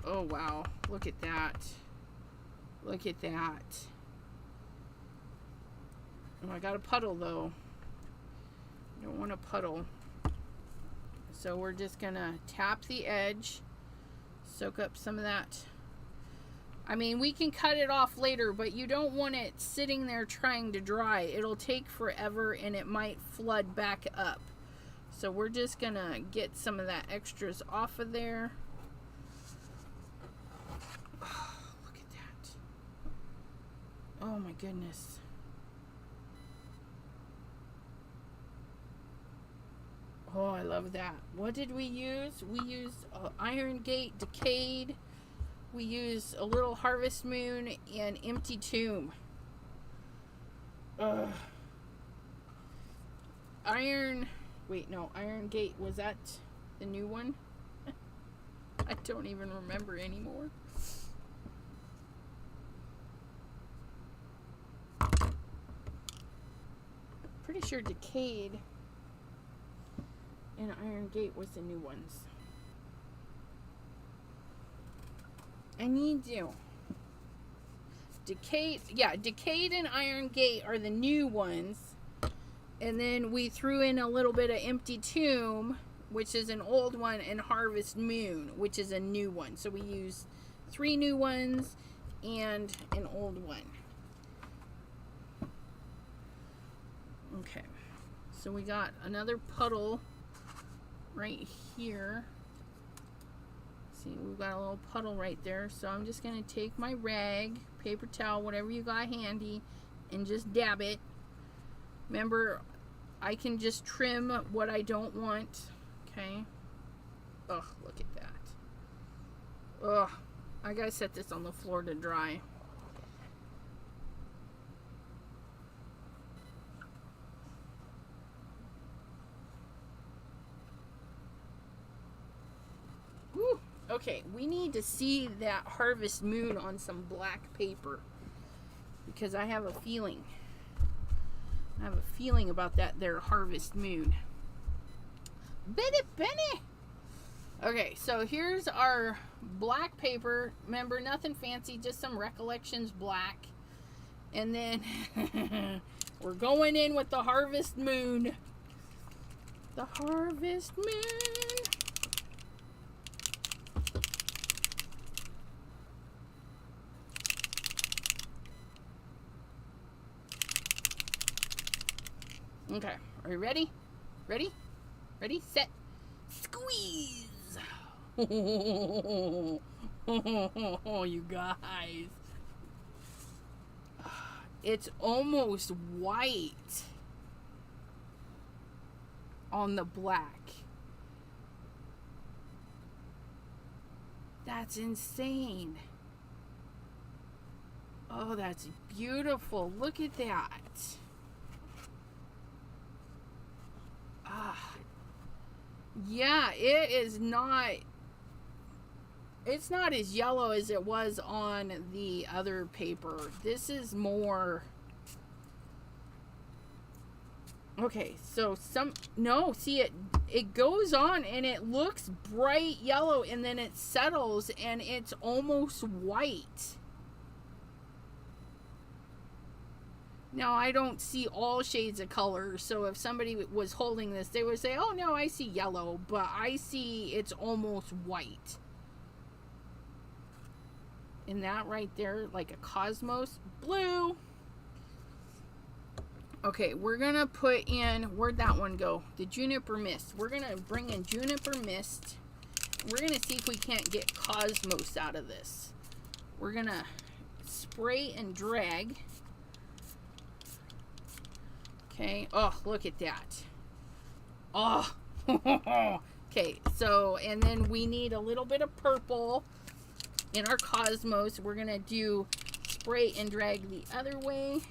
Oh wow, look at that. Look at that. Oh, I got a puddle though. Don't want a puddle. So we're just gonna tap the edge, soak up some of that. I mean, we can cut it off later, but you don't want it sitting there trying to dry. It'll take forever and it might flood back up. So we're just gonna get some of that extras off of there. Oh, look at that. Oh my goodness. Oh, I love that. What did we use? We used Iron Gate, Decayed. We used a little Harvest Moon and Empty Tomb. Iron Gate, was that the new one? I don't even remember anymore. Pretty sure Decayed and Iron Gate was the new ones. I need you. Decayed and Iron Gate are the new ones. And then we threw in a little bit of Empty Tomb, which is an old one, and Harvest Moon, which is a new one. So we used 3 new ones and an old one. Okay. So we got another puddle right here. See, we've got a little puddle right there. So I'm just going to take my rag, paper towel, whatever you got handy, and just dab it. Remember, I can just trim what I don't want. Okay. Ugh, look at that. Ugh, I gotta set this on the floor to dry. Whew. Okay, we need to see that Harvest Moon on some black paper, because I have a feeling. I have a feeling about that there Harvest Moon. Benny! Okay, so here's our black paper. Remember, nothing fancy, just some Recollections black. And then we're going in with the Harvest Moon. The Harvest Moon. Okay, are you ready? Ready? Ready, set, squeeze. Oh, you guys. It's almost white on the black. That's insane. Oh, that's beautiful. Look at that. Yeah, it is not, it's not as yellow as it was on the other paper. This is more, okay, so see, it goes on and it looks bright yellow and then it settles and it's almost white. Now, I don't see all shades of color, so if somebody was holding this, they would say, oh, no, I see yellow, but I see it's almost white. And that right there, like a cosmos blue. Okay, we're going to put in, where'd that one go? The Juniper Mist. We're going to bring in Juniper Mist. We're going to see if we can't get cosmos out of this. We're going to spray and drag. Okay. Oh, look at that. Oh. Okay. So, and then we need a little bit of purple in our cosmos. We're going to do spray and drag the other way.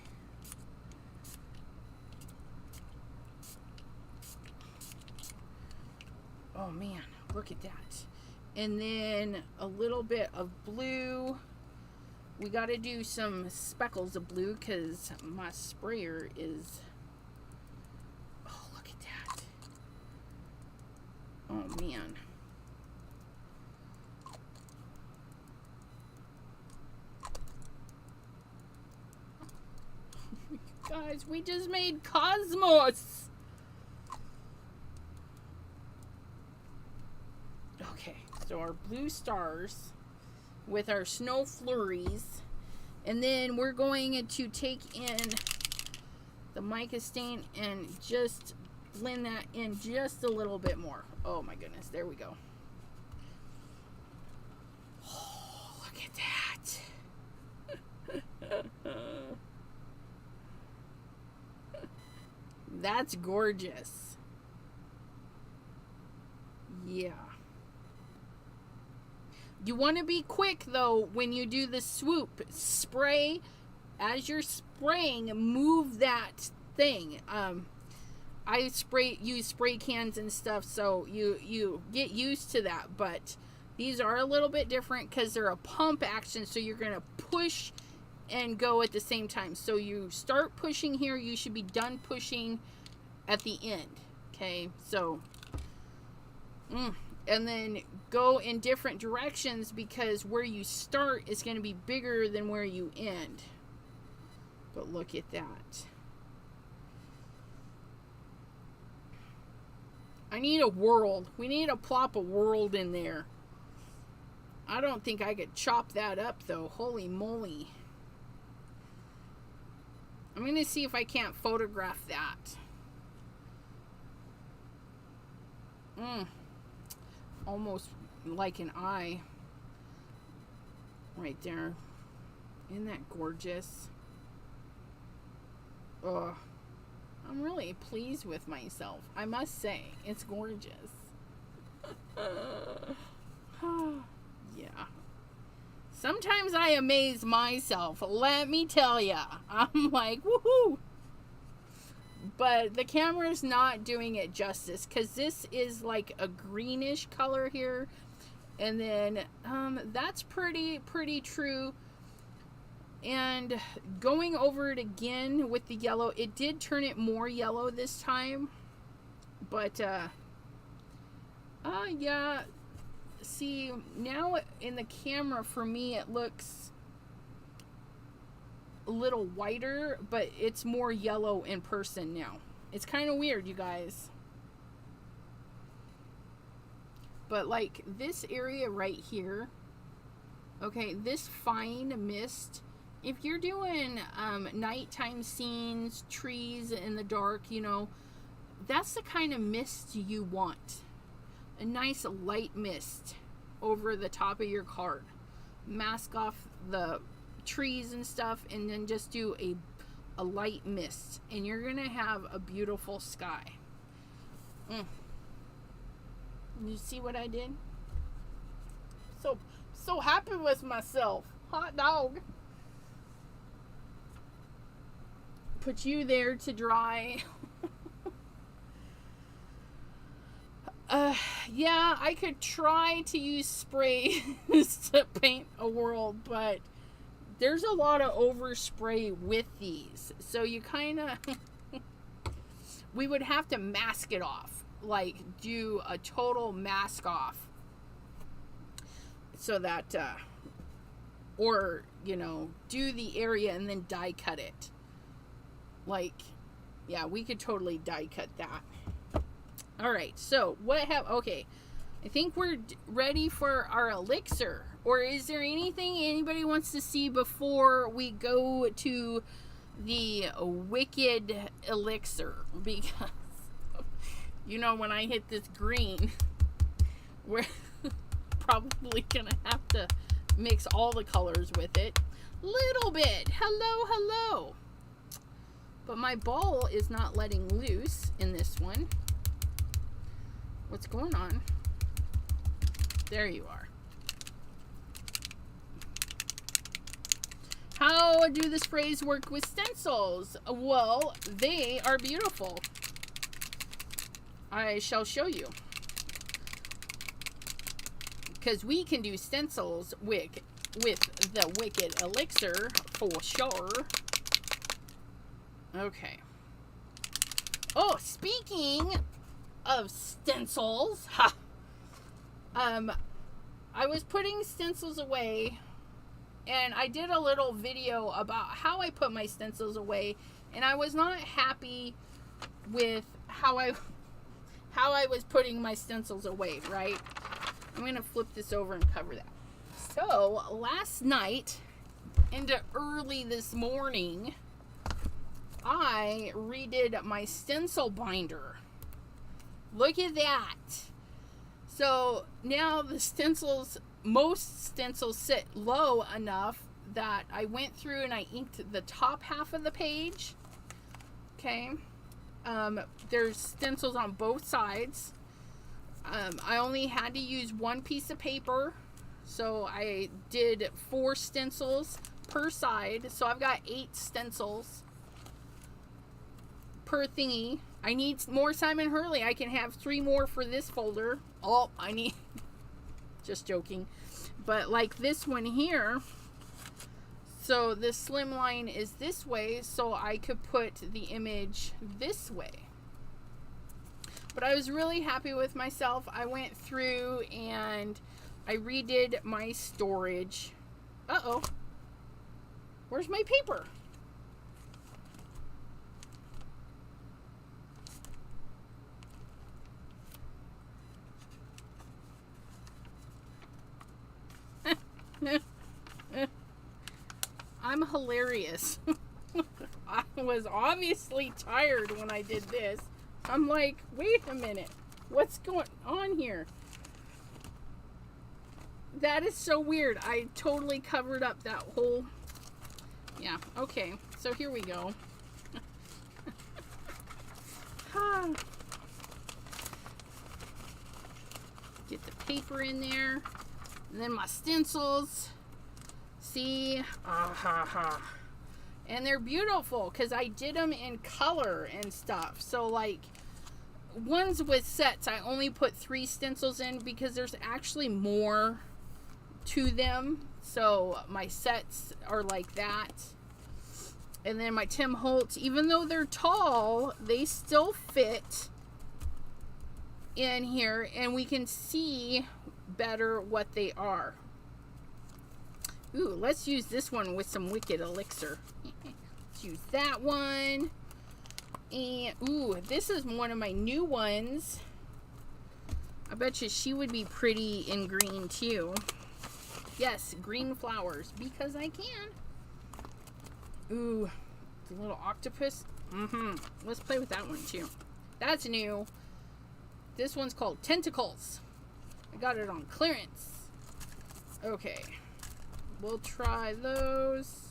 Oh, man. Look at that. And then a little bit of blue. We got to do some speckles of blue because my sprayer is... Oh, man. Guys, we just made cosmos. Okay, so our blue stars with our snow flurries. And then we're going to take in the mica stain and just blend that in just a little bit more. Oh my goodness, there we go. Oh, look at that. That's gorgeous. Yeah. You want to be quick though when you do the swoop. Spray, as you're spraying, move that thing. I use spray cans and stuff, so you get used to that, but these are a little bit different because they're a pump action, so you're going to push and go at the same time. So you start pushing here, you should be done pushing at the end, okay? So, and then go in different directions because where you start is going to be bigger than where you end. But look at that. I need a world. We need to plop a world in there. I don't think I could chop that up, though. Holy moly. I'm going to see if I can't photograph that. Almost like an eye. Right there. Isn't that gorgeous? Ugh. I'm really pleased with myself. I must say, it's gorgeous. Yeah. Sometimes I amaze myself. Let me tell ya. I'm like, woohoo! But the camera's not doing it justice because this is like a greenish color here. And then that's pretty true. And going over it again with the yellow, it did turn it more yellow this time. But, yeah, see, now in the camera for me it looks a little whiter, but it's more yellow in person now. It's kind of weird, you guys. But like this area right here, okay, this fine mist, if you're doing nighttime scenes, trees in the dark, you know, that's the kind of mist you want. A nice light mist over the top of your card. Mask off the trees and stuff, and then just do a light mist, and you're gonna have a beautiful sky. You see what I did? So happy with myself. Hot dog. Put you there to dry. Yeah, I could try to use spray to paint a world, but there's a lot of overspray with these. So you kind of, we would have to mask it off. Like, do a total mask off. So that, or, you know, do the area and then die cut it. Like, yeah, we could totally die cut that. Alright, so okay, I think we're ready for our elixir. Or is there anything anybody wants to see before we go to the wicked elixir? Because, you know, when I hit this green, we're probably gonna have to mix all the colors with it. Little bit. Hello. But my ball is not letting loose in this one. What's going on? There you are. How do the sprays work with stencils? Well, they are beautiful. I shall show you. Because we can do stencils with the wicked elixir for sure. Okay. Oh, speaking of stencils, I was putting stencils away, and I did a little video about how I put my stencils away, and I was not happy with how I was putting my stencils away, right? I'm gonna flip this over and cover that. So last night into early this morning, I redid my stencil binder. Look at that. So now the stencils, most stencils sit low enough that I went through and I inked the top half of the page. Okay. There's stencils on both sides. I only had to use one piece of paper. So I did 4 stencils per side. So I've got 8 stencils per thingy. I need more Simon Hurley. I can have 3 more for this folder. Oh, I need... Just joking. But like this one here. So the slim line is this way. So I could put the image this way. But I was really happy with myself. I went through and I redid my storage. Uh-oh. Where's my paper? I'm hilarious. I was obviously tired when I did this. I'm like, wait a minute. What's going on here? That is so weird. I totally covered up that whole... Yeah, okay. So here we go. Get the paper in there. And then my stencils. See? And they're beautiful because I did them in color and stuff. So like ones with sets, I only put 3 stencils in because there's actually more to them. So my sets are like that. And then my Tim Holtz, even though they're tall, they still fit in here. And we can see better what they are. Ooh, let's use this one with some Wicked Elixir. Let's use that one. And, ooh, this is one of my new ones. I bet you she would be pretty in green too. Yes, green flowers, because I can. Ooh, the little octopus. Let's play with that one too. That's new. This one's called Tentacles. I got it on clearance. Okay. We'll try those.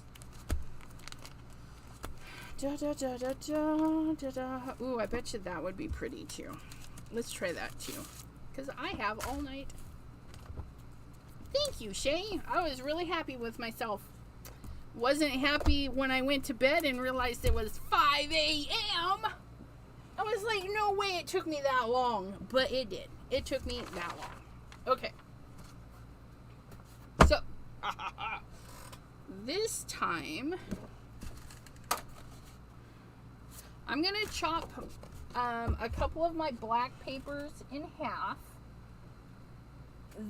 Da, da, da, da, da, da, da. Ooh, I bet you that would be pretty too. Let's try that too. Because I have all night. Thank you, Shay. I was really happy with myself. Wasn't happy when I went to bed and realized it was 5 a.m. I was like, no way it took me that long. But it did. It took me that long. Okay. So, this time, I'm going to chop a couple of my black papers in half.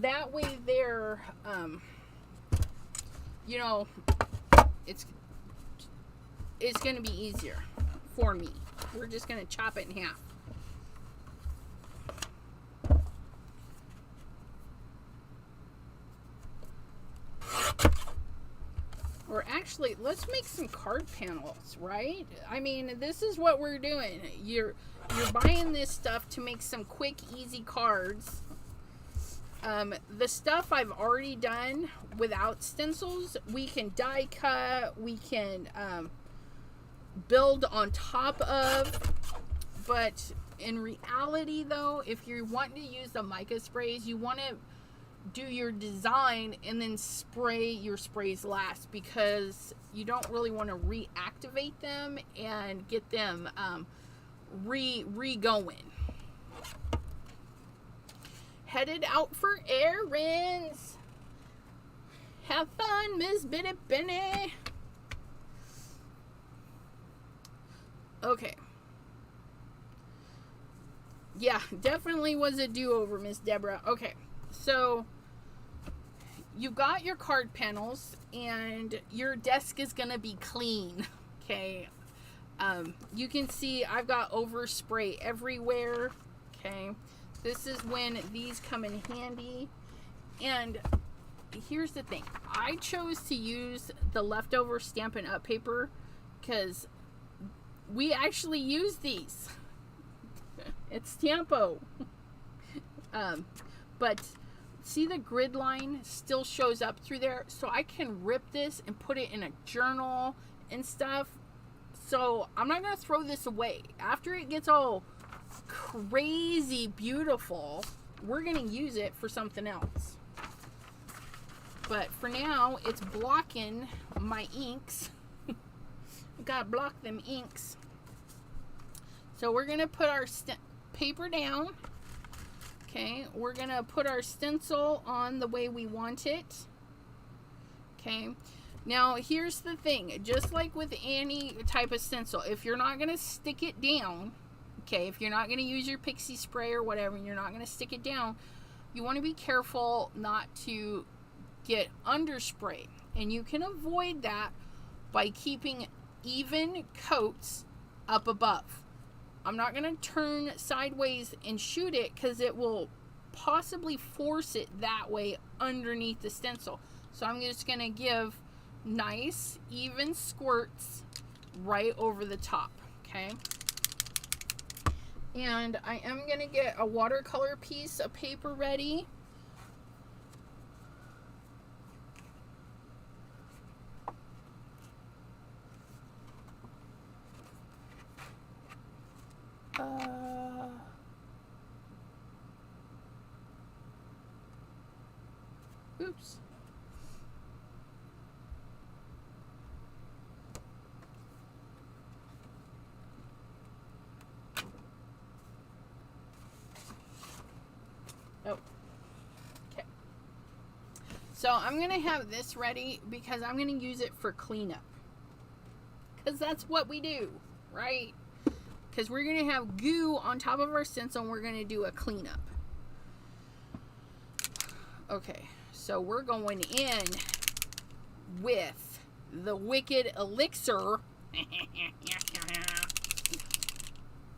That way they're, you know, it's going to be easier for me. We're just going to chop it in half. Or actually, let's make some card panels, right? I mean, this is what we're doing. You're buying this stuff to make some quick, easy cards. The stuff I've already done without stencils, we can die cut, we can build on top of. But in reality, though, if you're wanting to use the mica sprays, you want to do your design and then spray your sprays last, because you don't really want to reactivate them and get them re-going. Headed out for errands. Have fun, Miss Bitty Benny. Okay. Yeah, definitely was a do-over, Miss Deborah. Okay. So, you've got your card panels, and your desk is going to be clean, okay? You can see I've got overspray everywhere, okay? This is when these come in handy. And here's the thing. I chose to use the leftover Stampin' Up! Paper because we actually use these. It's Stampo. But see, the grid line still shows up through there, so I can rip this and put it in a journal and stuff. So I'm not going to throw this away. After it gets all crazy beautiful, we're going to use it for something else. But for now, it's blocking my inks. I've got to block them inks. So we're going to put our paper down. Okay, we're going to put our stencil on the way we want it. Okay, now here's the thing. Just like with any type of stencil, if you're not going to stick it down, okay, if you're not going to use your pixie spray or whatever, and you're not going to stick it down, you want to be careful not to get underspray. And you can avoid that by keeping even coats up above. I'm not going to turn sideways and shoot it because it will possibly force it that way underneath the stencil. So I'm just going to give nice, even squirts right over the top, okay? And I am going to get a watercolor piece of paper ready. Oops. Oh. Okay. So I'm going to have this ready because I'm going to use it for cleanup. Because that's what we do, right? Because we're going to have goo on top of our stencil and we're going to do a cleanup. Okay, so we're going in with the Wicked Elixir.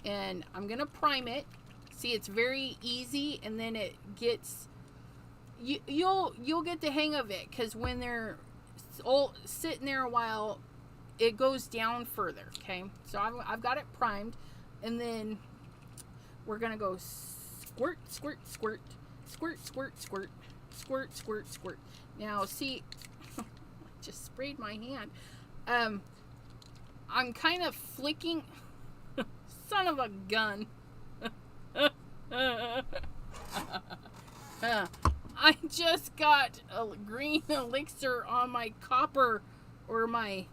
And I'm going to prime it. See, it's very easy, and then it gets... You'll get the hang of it, because when they're all sitting there a while, it goes down further, okay? So I've got it primed, and then we're going to go squirt, squirt, squirt, squirt, squirt, squirt, squirt, squirt, squirt. Now, see, I just sprayed my hand. I'm kind of flicking... Son of a gun. I just got a green elixir on my copper, or my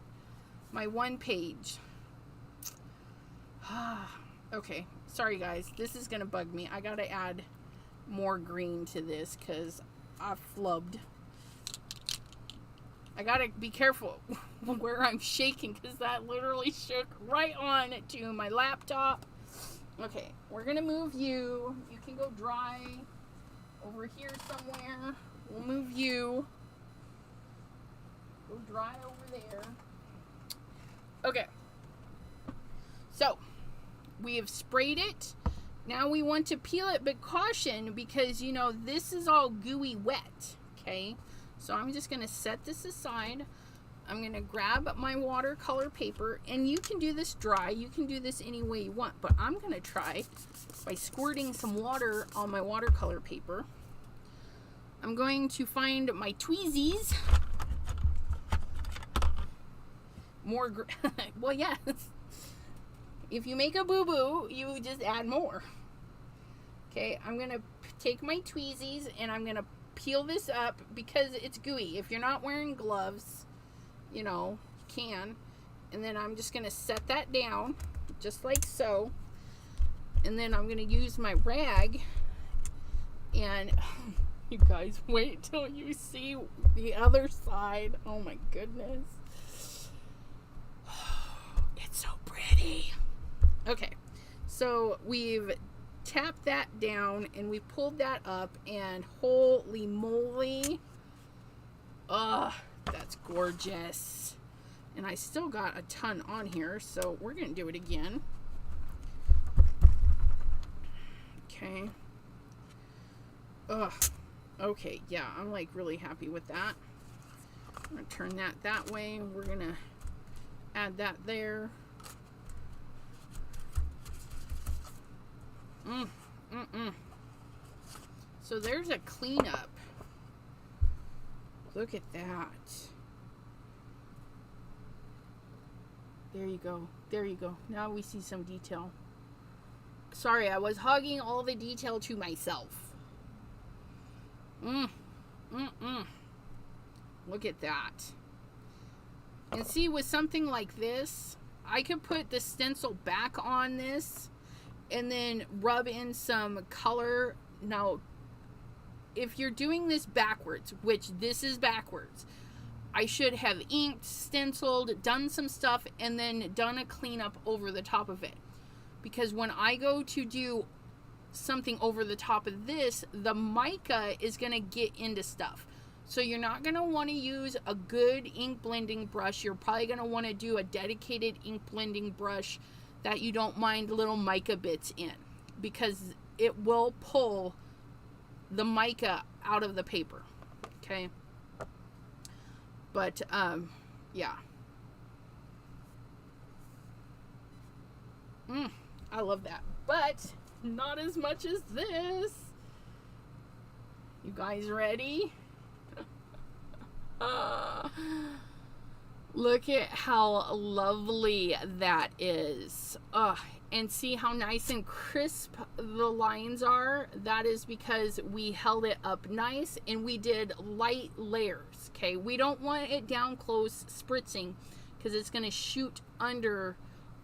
one page. Okay, sorry guys, this is gonna bug me. I gotta add more green to this because I flubbed. I gotta be careful where I'm shaking, because that literally shook right on to my laptop. Okay, we're gonna move you. You can go dry over here somewhere. We'll move you. Go dry over there. Okay. So, we have sprayed it. Now we want to peel it, but caution, because, you know, this is all gooey wet. Okay? So I'm just going to set this aside. I'm going to grab my watercolor paper, and you can do this dry. You can do this any way you want, but I'm going to try by squirting some water on my watercolor paper. I'm going to find my tweezies. More, well, yes. If you make a boo-boo, you just add more. Okay, I'm going to take my tweezies, and I'm going to peel this up because it's gooey. If you're not wearing gloves, you know, you can. And then I'm just going to set that down just like so. And then I'm going to use my rag, and you guys, wait till you see the other side. Oh my goodness. It's so pretty. Okay, so we've tapped that down and we pulled that up, and holy moly, that's gorgeous. And I still got a ton on here, so we're gonna do it again. Okay. Okay, yeah, I'm like really happy with that. I'm gonna turn that way. We're gonna add that there. So there's a cleanup. Look at that. There you go. There you go. Now we see some detail. Sorry, I was hogging all the detail to myself. Look at that. And see, with something like this, I could put the stencil back on this and then rub in some color. Now, if you're doing this backwards, which this is backwards, I should have inked, stenciled, done some stuff, and then done a cleanup over the top of it. Because when I go to do something over the top of this, the mica is going to get into stuff. So you're not going to want to use a good ink blending brush. You're probably going to want to do a dedicated ink blending brush that you don't mind little mica bits in, because it will pull the mica out of the paper. Okay? But, yeah. I love that. But not as much as this. You guys ready? Look at how lovely that is. And see how nice and crisp the lines are? That is because we held it up nice and we did light layers. Okay, we don't want it down close spritzing because it's going to shoot under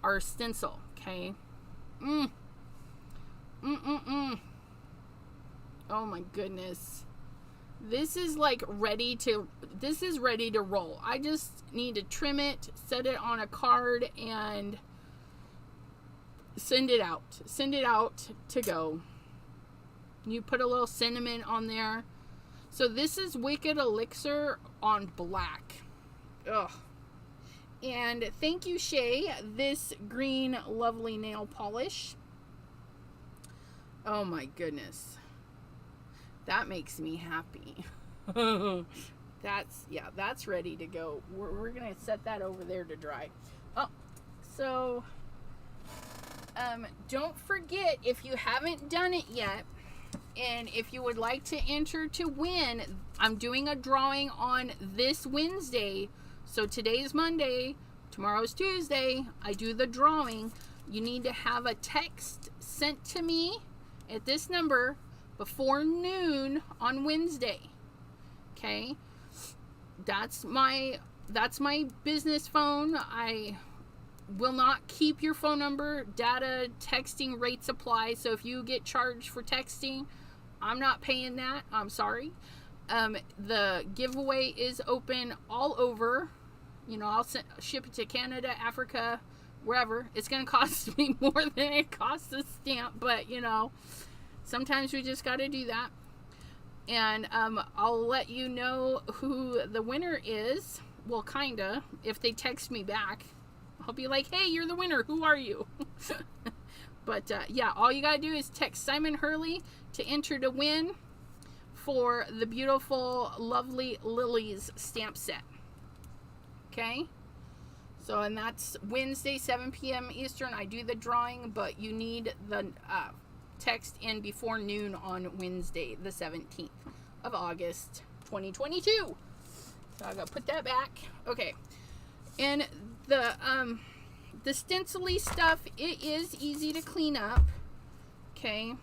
our stencil. Okay. Oh my goodness. This is like ready to roll. I just need to trim it, set it on a card, and send it out. Send it out to go. You put a little cinnamon on there. So this is Wicked Elixir on black. Ugh. And thank you, Shay. This green lovely nail polish. Oh my goodness. That makes me happy. That's ready to go. We're going to set that over there to dry. Oh, so don't forget, if you haven't done it yet, and if you would like to enter to win, I'm doing a drawing on this Wednesday. So today's Monday, tomorrow's Tuesday. I do the drawing. You need to have a text sent to me at this number before noon on Wednesday. Okay? That's my business phone. I will not keep your phone number. Data texting rates apply. So if you get charged for texting, I'm not paying that. I'm sorry. The giveaway is open all over. You know, I'll ship it to Canada, Africa, wherever. It's going to cost me more than it costs a stamp, but you know, sometimes we just got to do that. And I'll let you know who the winner is. Well, kinda, if they text me back. I'll be like, hey, you're the winner. Who are you? But yeah, all you gotta do is text Simon Hurley to enter to win for the beautiful, lovely Lilies stamp set. Okay? So, and that's Wednesday, 7 p.m. Eastern. I do the drawing, but you need the text in before noon on Wednesday, the 17th of August, 2022. So I gotta put that back. Okay. And the stencil-y stuff, it is easy to clean up. Okay.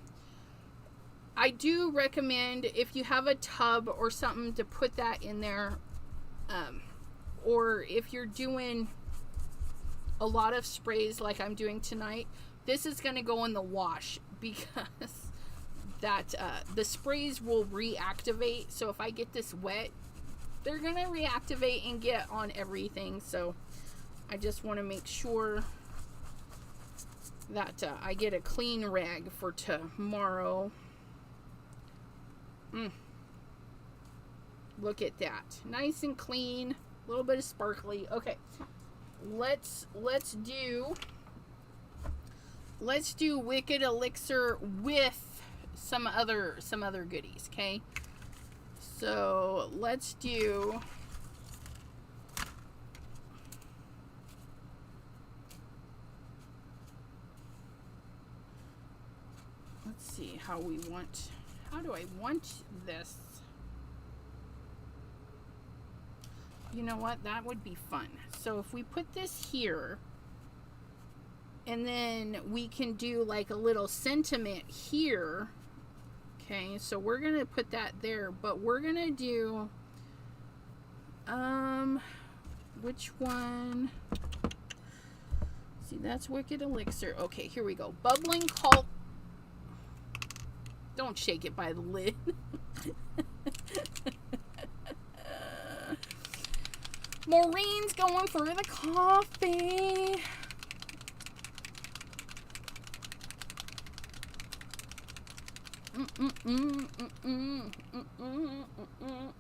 I do recommend, if you have a tub or something, to put that in there. Or if you're doing a lot of sprays like I'm doing tonight, this is going to go in the wash, because that the sprays will reactivate. So if I get this wet, they're going to reactivate and get on everything. So I just want to make sure that I get a clean rag for tomorrow. Look at that. Nice and clean. A little bit of sparkly. Okay. Let's do Wicked Elixir with some other goodies, okay? So let's do see how do I want this? You know what? That would be fun. So if we put this here, and then we can do like a little sentiment here. Okay, so we're going to put that there, but we're going to do, which one? See, that's Wicked Elixir. Okay, here we go. Bubbling Cauldron. Don't shake it by the lid. Maureen's going for the coffee.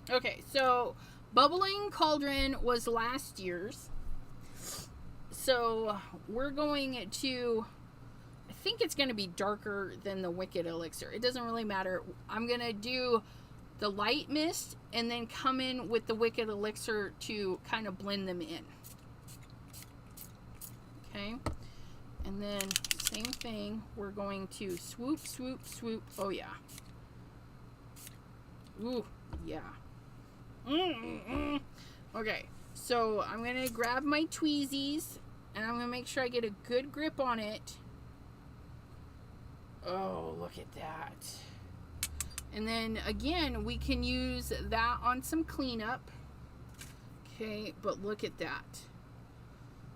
Okay, so Bubbling Cauldron was last year's. So we're going to, I think it's going to be darker than the Wicked Elixir. It doesn't really matter. I'm going to do the light mist and then come in with the Wicked Elixir to kind of blend them in. Okay. And then same thing. We're going to swoop, swoop, swoop. Oh, yeah. Ooh, yeah. Okay. So I'm going to grab my tweezies and I'm going to make sure I get a good grip on it. Oh, look at that. And then again, we can use that on some cleanup. Okay, but look at that.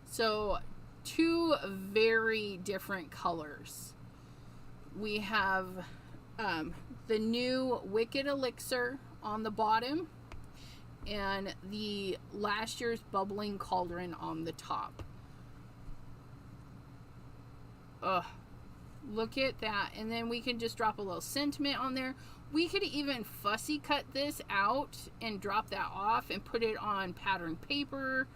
So two very different colors. We have the new Wicked Elixir on the bottom and the last year's Bubbling Cauldron on the top. Ugh, Look at that. And then we can just drop a little sentiment on there. We could even fussy cut this out and drop that off and put it on pattern paper.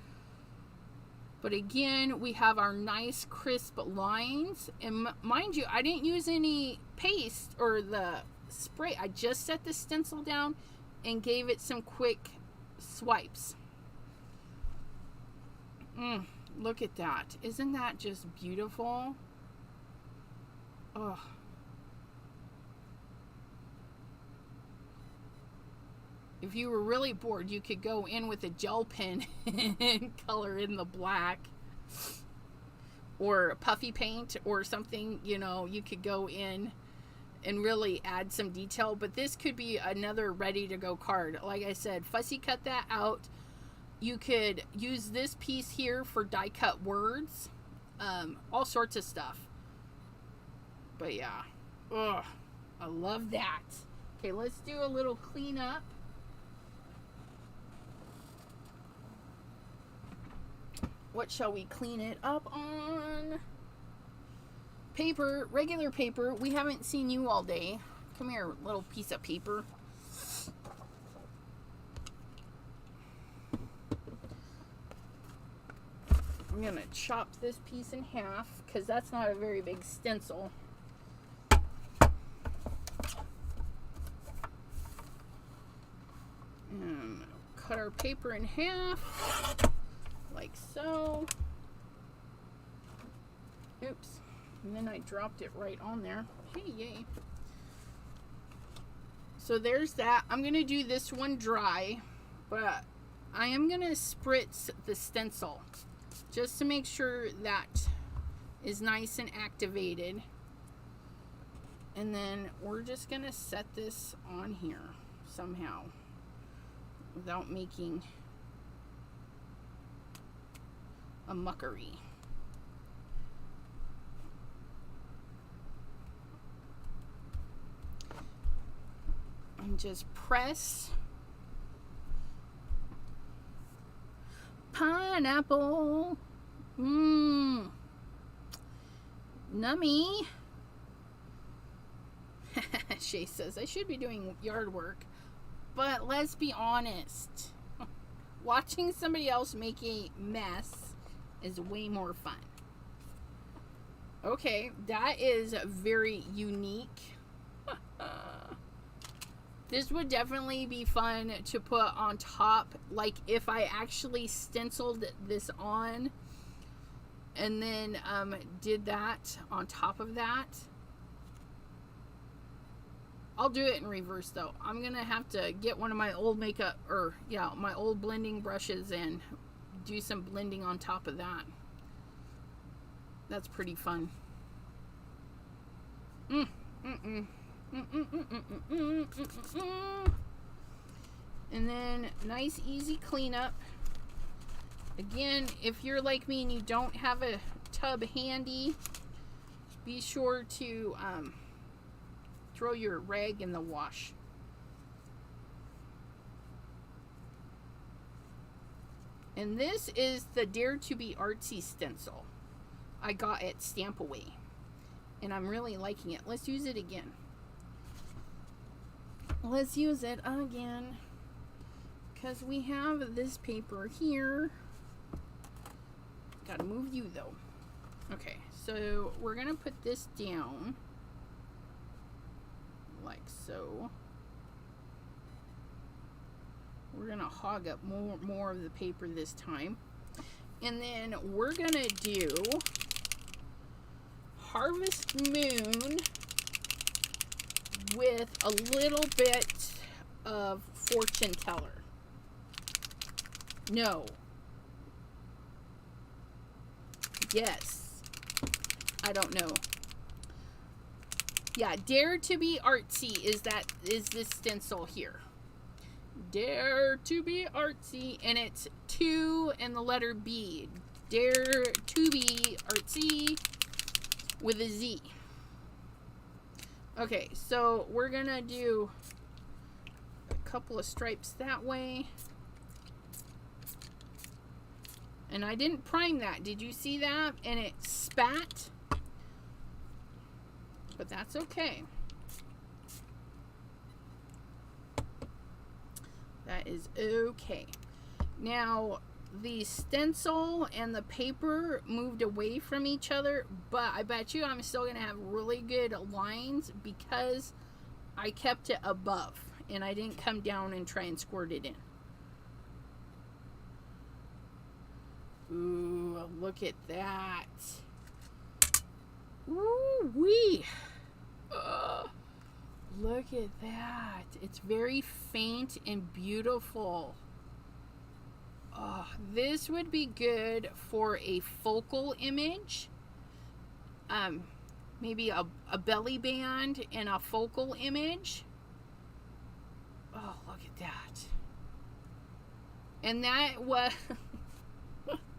But again, we have our nice crisp lines. And mind you, I didn't use any paste or the spray. I just set the stencil down and gave it some quick swipes. Look at that. Isn't that just beautiful? Oh. If you were really bored, you could go in with a gel pen and color in the black, or puffy paint or something. You know, you could go in and really add some detail, but this could be another ready to go card. Like I said, fussy cut that out. You could use this piece here for die cut words, all sorts of stuff. But yeah, ugh, I love that. Okay, let's do a little cleanup. What shall we clean it up on? Paper, regular paper. We haven't seen you all day. Come here, little piece of paper. I'm gonna chop this piece in half because that's not a very big stencil. And cut our paper in half. Like so. Oops. And then I dropped it right on there. Hey, yay. So there's that. I'm going to do this one dry, but I am going to spritz the stencil just to make sure that is nice and activated. And then we're just going to set this on here somehow without making a muckery. And just press. Pineapple. Nummy. Shay says, I should be doing yard work. But let's be honest. Watching somebody else make a mess is way more fun. Okay, that is very unique. This would definitely be fun to put on top, like if I actually stenciled this on and then did that on top of that. I'll do it in reverse though. I'm gonna have to get one of my old makeup, or yeah, my old blending brushes and do some blending on top of that. That's pretty fun. And then nice easy cleanup. Again, if you're like me and you don't have a tub handy, be sure to throw your rag in the wash. And this is the Dare to Be Artsy stencil I got at Stamp Away. And I'm really liking it. Let's use it again. Let's use it again. Because we have this paper here. Gotta move you though. Okay, so we're gonna put this down. Like so. We're gonna hog up more of the paper this time. And then we're gonna do Harvest Moon with a little bit of Fortune Teller. No. Yes. I don't know. Yeah, Dare to Be Artsy is this stencil here. Dare to Be Artsy, and it's 2 and the letter B. Dare to Be Artsy with a Z. Okay, so we're gonna do a couple of stripes that way. And I didn't prime that. Did you see that? And it spat. but that's okay. That is okay. Now, the stencil and the paper moved away from each other, but I bet you I'm still going to have really good lines because I kept it above and I didn't come down and try and squirt it in. Ooh, look at that. Ooh wee. Look at that. It's very faint and beautiful. Oh, this would be good for a focal image. Maybe a belly band and a focal image. Oh, look at that. And that was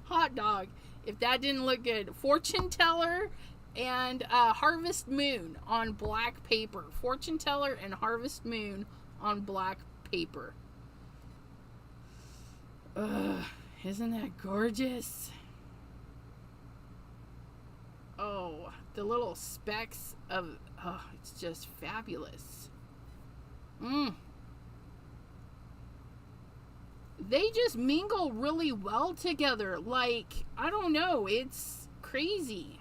hot dog. If that didn't look good. Fortune teller and Harvest Moon on black paper. Fortune teller and Harvest Moon on black paper. Ugh, isn't that gorgeous? Oh, the little specks of, oh, it's just fabulous. They just mingle really well together. Like, I don't know, it's crazy.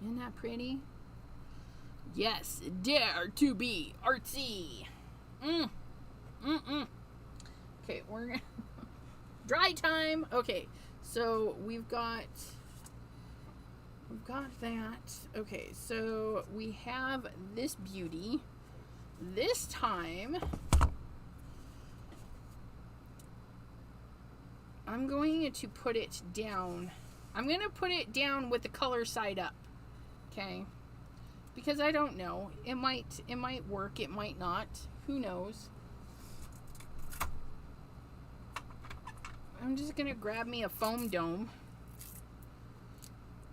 Isn't that pretty? Yes, dare to be artsy. Okay, we're gonna dry time. Okay, so we've got that. Okay, so we have this beauty. This time I'm going to put it down. I'm going to put it down with the color side up. Okay? Because I don't know. It might work, it might not. Who knows? I'm just going to grab me a foam dome.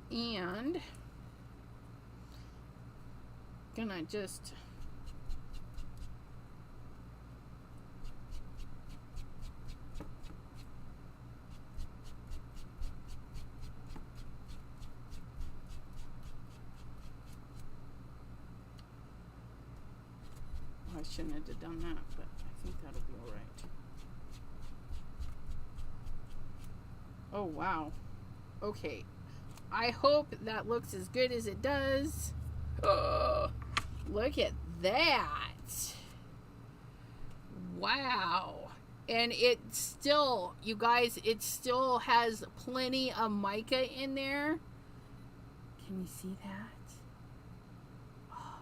And gonna just I shouldn't have done that, but I think that'll be all right. Oh wow. Okay. I hope that looks as good as it does. Look at that. Wow. And it still, you guys, it still has plenty of mica in there. Can you see that?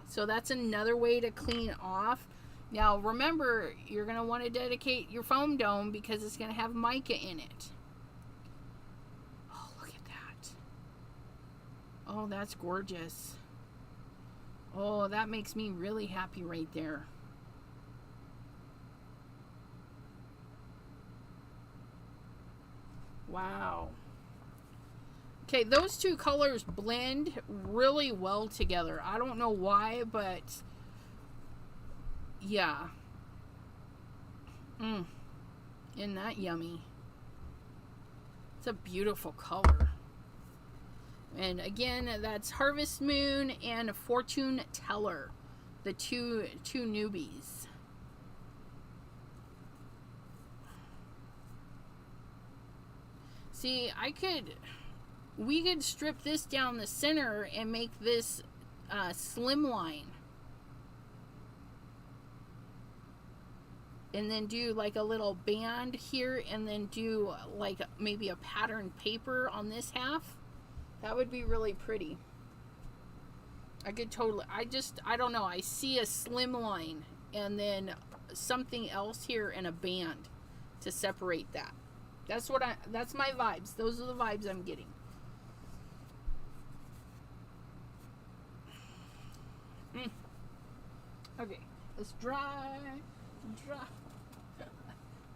So that's another way to clean off. Now remember, you're going to want to dedicate your foam dome because it's going to have mica in it. Oh, that's gorgeous. Oh, that makes me really happy right there. Wow. Okay, those two colors blend really well together. I don't know why, but yeah. Isn't that yummy? It's a beautiful color. And again, that's Harvest Moon and Fortune Teller, the two newbies. See, we could strip this down the center and make this slimline. And then do like a little band here and then do like maybe a patterned paper on this half. That would be really pretty. I could totally, I don't know. I see a slim line and then something else here and a band to separate that. That's my vibes. Those are the vibes I'm getting. Okay, let's dry.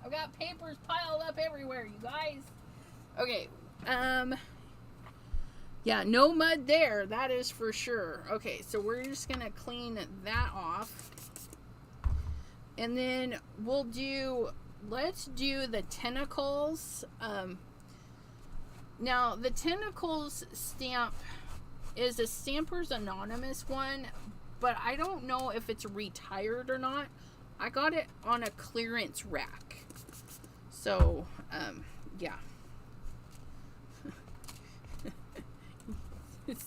I've got papers piled up everywhere, you guys. Okay, yeah, no mud there, that is for sure. Okay, so we're just gonna clean that off. And then let's do the tentacles. Now, the Tentacles stamp is a Stampers Anonymous one, but I don't know if it's retired or not. I got it on a clearance rack. So, yeah.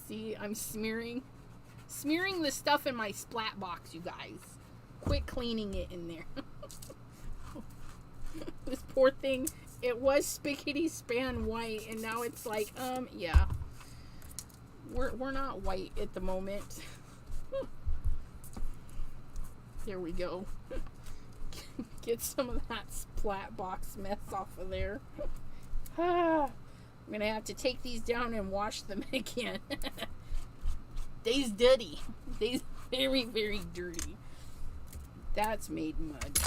See, I'm smearing the stuff in my splat box, you guys. Quit cleaning it in there. This poor thing, it was spickety span white, and now it's like, yeah. We're not white at the moment. There we go. Get some of that splat box mess off of there. I'm gonna have to take these down and wash them again. They's dirty. They's very, very dirty. That's made mud.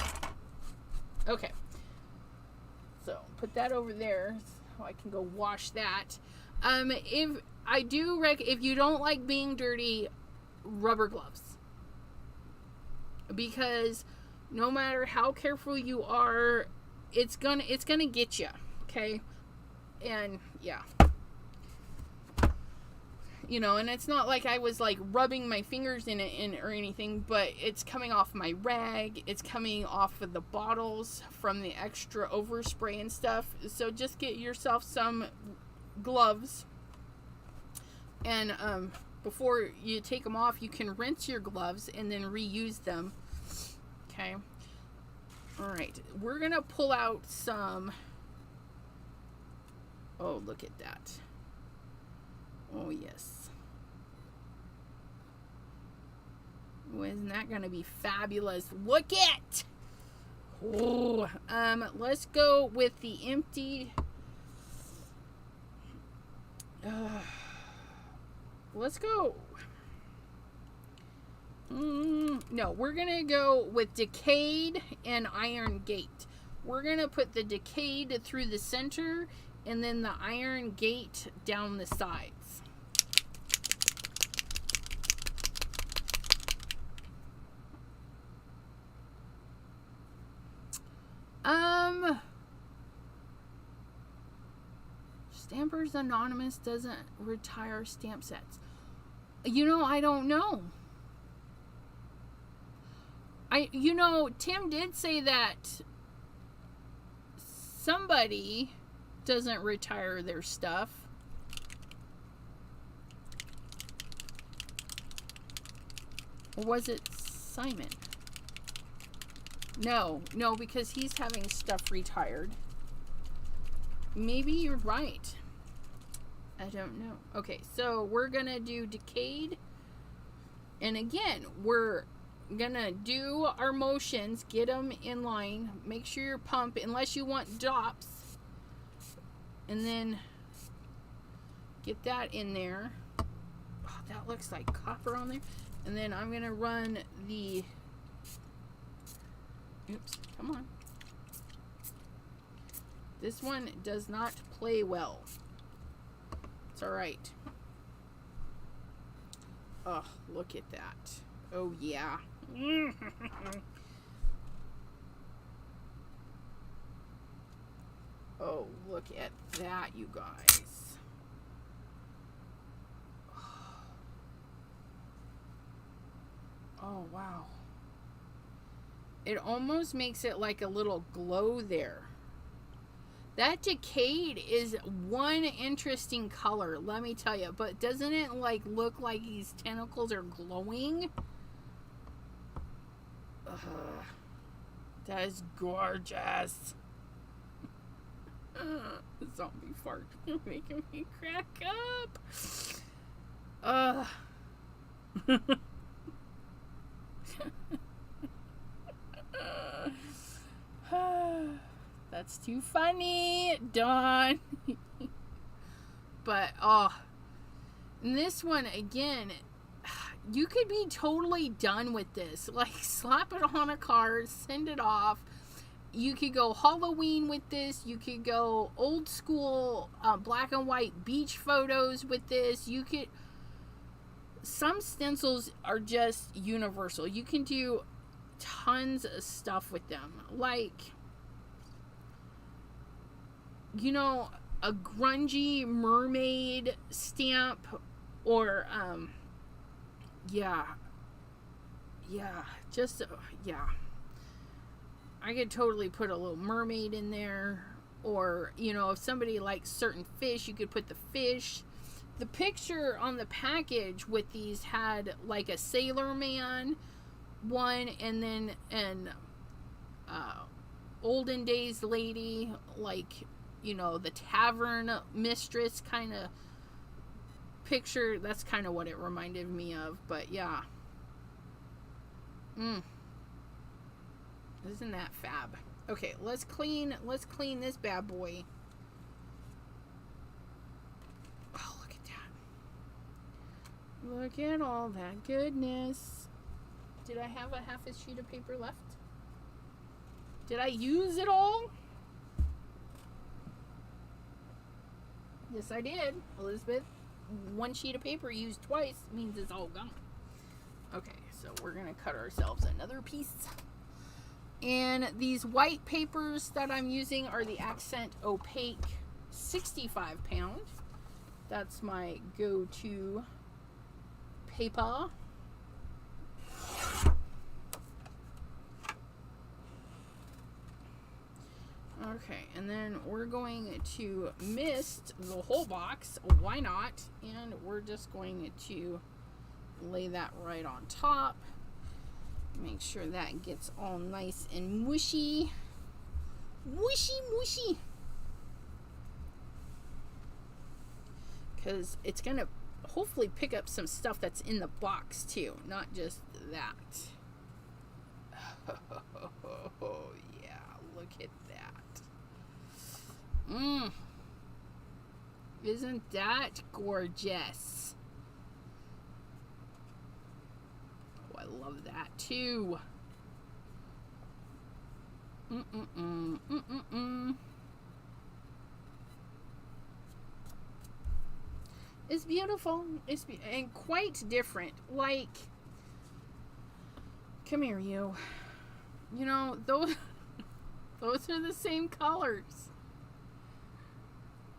Okay. So put that over there so I can go wash that. If you don't like being dirty, rubber gloves. Because no matter how careful you are, it's gonna get you, okay? And yeah, you know, and it's not like I was like rubbing my fingers in it or anything, but it's coming off my rag, it's coming off of the bottles from the extra overspray and stuff. So just get yourself some gloves, and before you take them off, you can rinse your gloves and then reuse them. Okay. All right, we're gonna pull out some. Oh, look at that. Oh, yes. Isn't that going to be fabulous? Look it! Oh, let's go with the empty. Let's go. No, we're going to go with Decayed and Iron Gate. We're going to put the Decayed through the center and then the Iron Gate down the sides. Stampers Anonymous doesn't retire stamp sets. You know, I don't know. Tim did say that somebody doesn't retire their stuff. Or was it Simon? No, because he's having stuff retired. Maybe you're right. I don't know. Okay, so we're gonna do Decayed. And again, we're gonna do our motions, get them in line, make sure you're pumped, unless you want drops. And then get that in there. Oh, that looks like copper on there. And then I'm gonna run the, oops, come on. This one does not play well. It's alright. Oh, look at that. Oh, yeah. Oh, look at that, you guys. Oh, wow. It almost makes it like a little glow there. That Decayed is one interesting color, let me tell you. But doesn't it like look like these tentacles are glowing? That is gorgeous. Zombie fart. You're making me crack up. That's too funny, Dawn. But, and this one, again, you could be totally done with this. Like, slap it on a card, send it off. You could go Halloween with this. You could go old school black and white beach photos with this. You could... Some stencils are just universal. You can do tons of stuff with them. Like... You know, a grungy mermaid stamp, or yeah, just yeah, I could totally put a little mermaid in there. Or, you know, if somebody likes certain fish, you could put the fish. The picture on the package with these had like a sailor man one, and then an olden days lady, like, you know, the tavern mistress kind of picture. That's kind of what it reminded me of. But yeah. Isn't that fab? Okay, let's clean this bad boy. Oh, look at that. Look at all that goodness. Did I have a half a sheet of paper left? Did I use it all? Yes, I did, Elizabeth. One sheet of paper used twice means it's all gone. Okay, so we're going to cut ourselves another piece. And these white papers that I'm using are the Accent Opaque 65 pound. That's my go-to paper. Okay, and then we're going to mist the whole box. Why not? And we're just going to lay that right on top. Make sure that gets all nice and mushy. Mushy. Because it's going to hopefully pick up some stuff that's in the box too. Not just that. Oh, yeah. Look at that. Isn't that gorgeous? I love that too. It's beautiful. And quite different. Like, come here, you. You know, those are the same colors,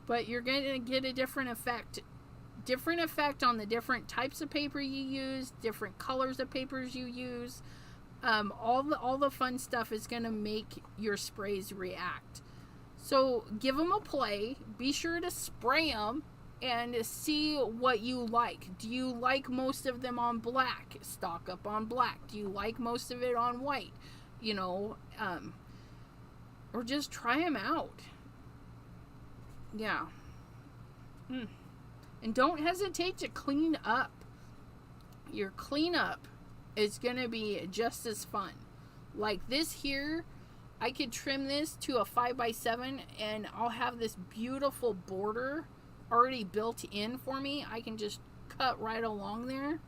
but you're gonna get a different effect. Different effect on the different types of paper you use, different colors of papers you use. All the fun stuff is going to make your sprays react. So give them a play. Be sure to spray them and see what you like. Do you like most of them on black? Stock up on black. Do you like most of it on white? You know, or just try them out. Yeah. And don't hesitate to clean up. Your cleanup is going to be just as fun. Like this here, I could trim this to a 5x7 and I'll have this beautiful border already built in for me. I can just cut right along there.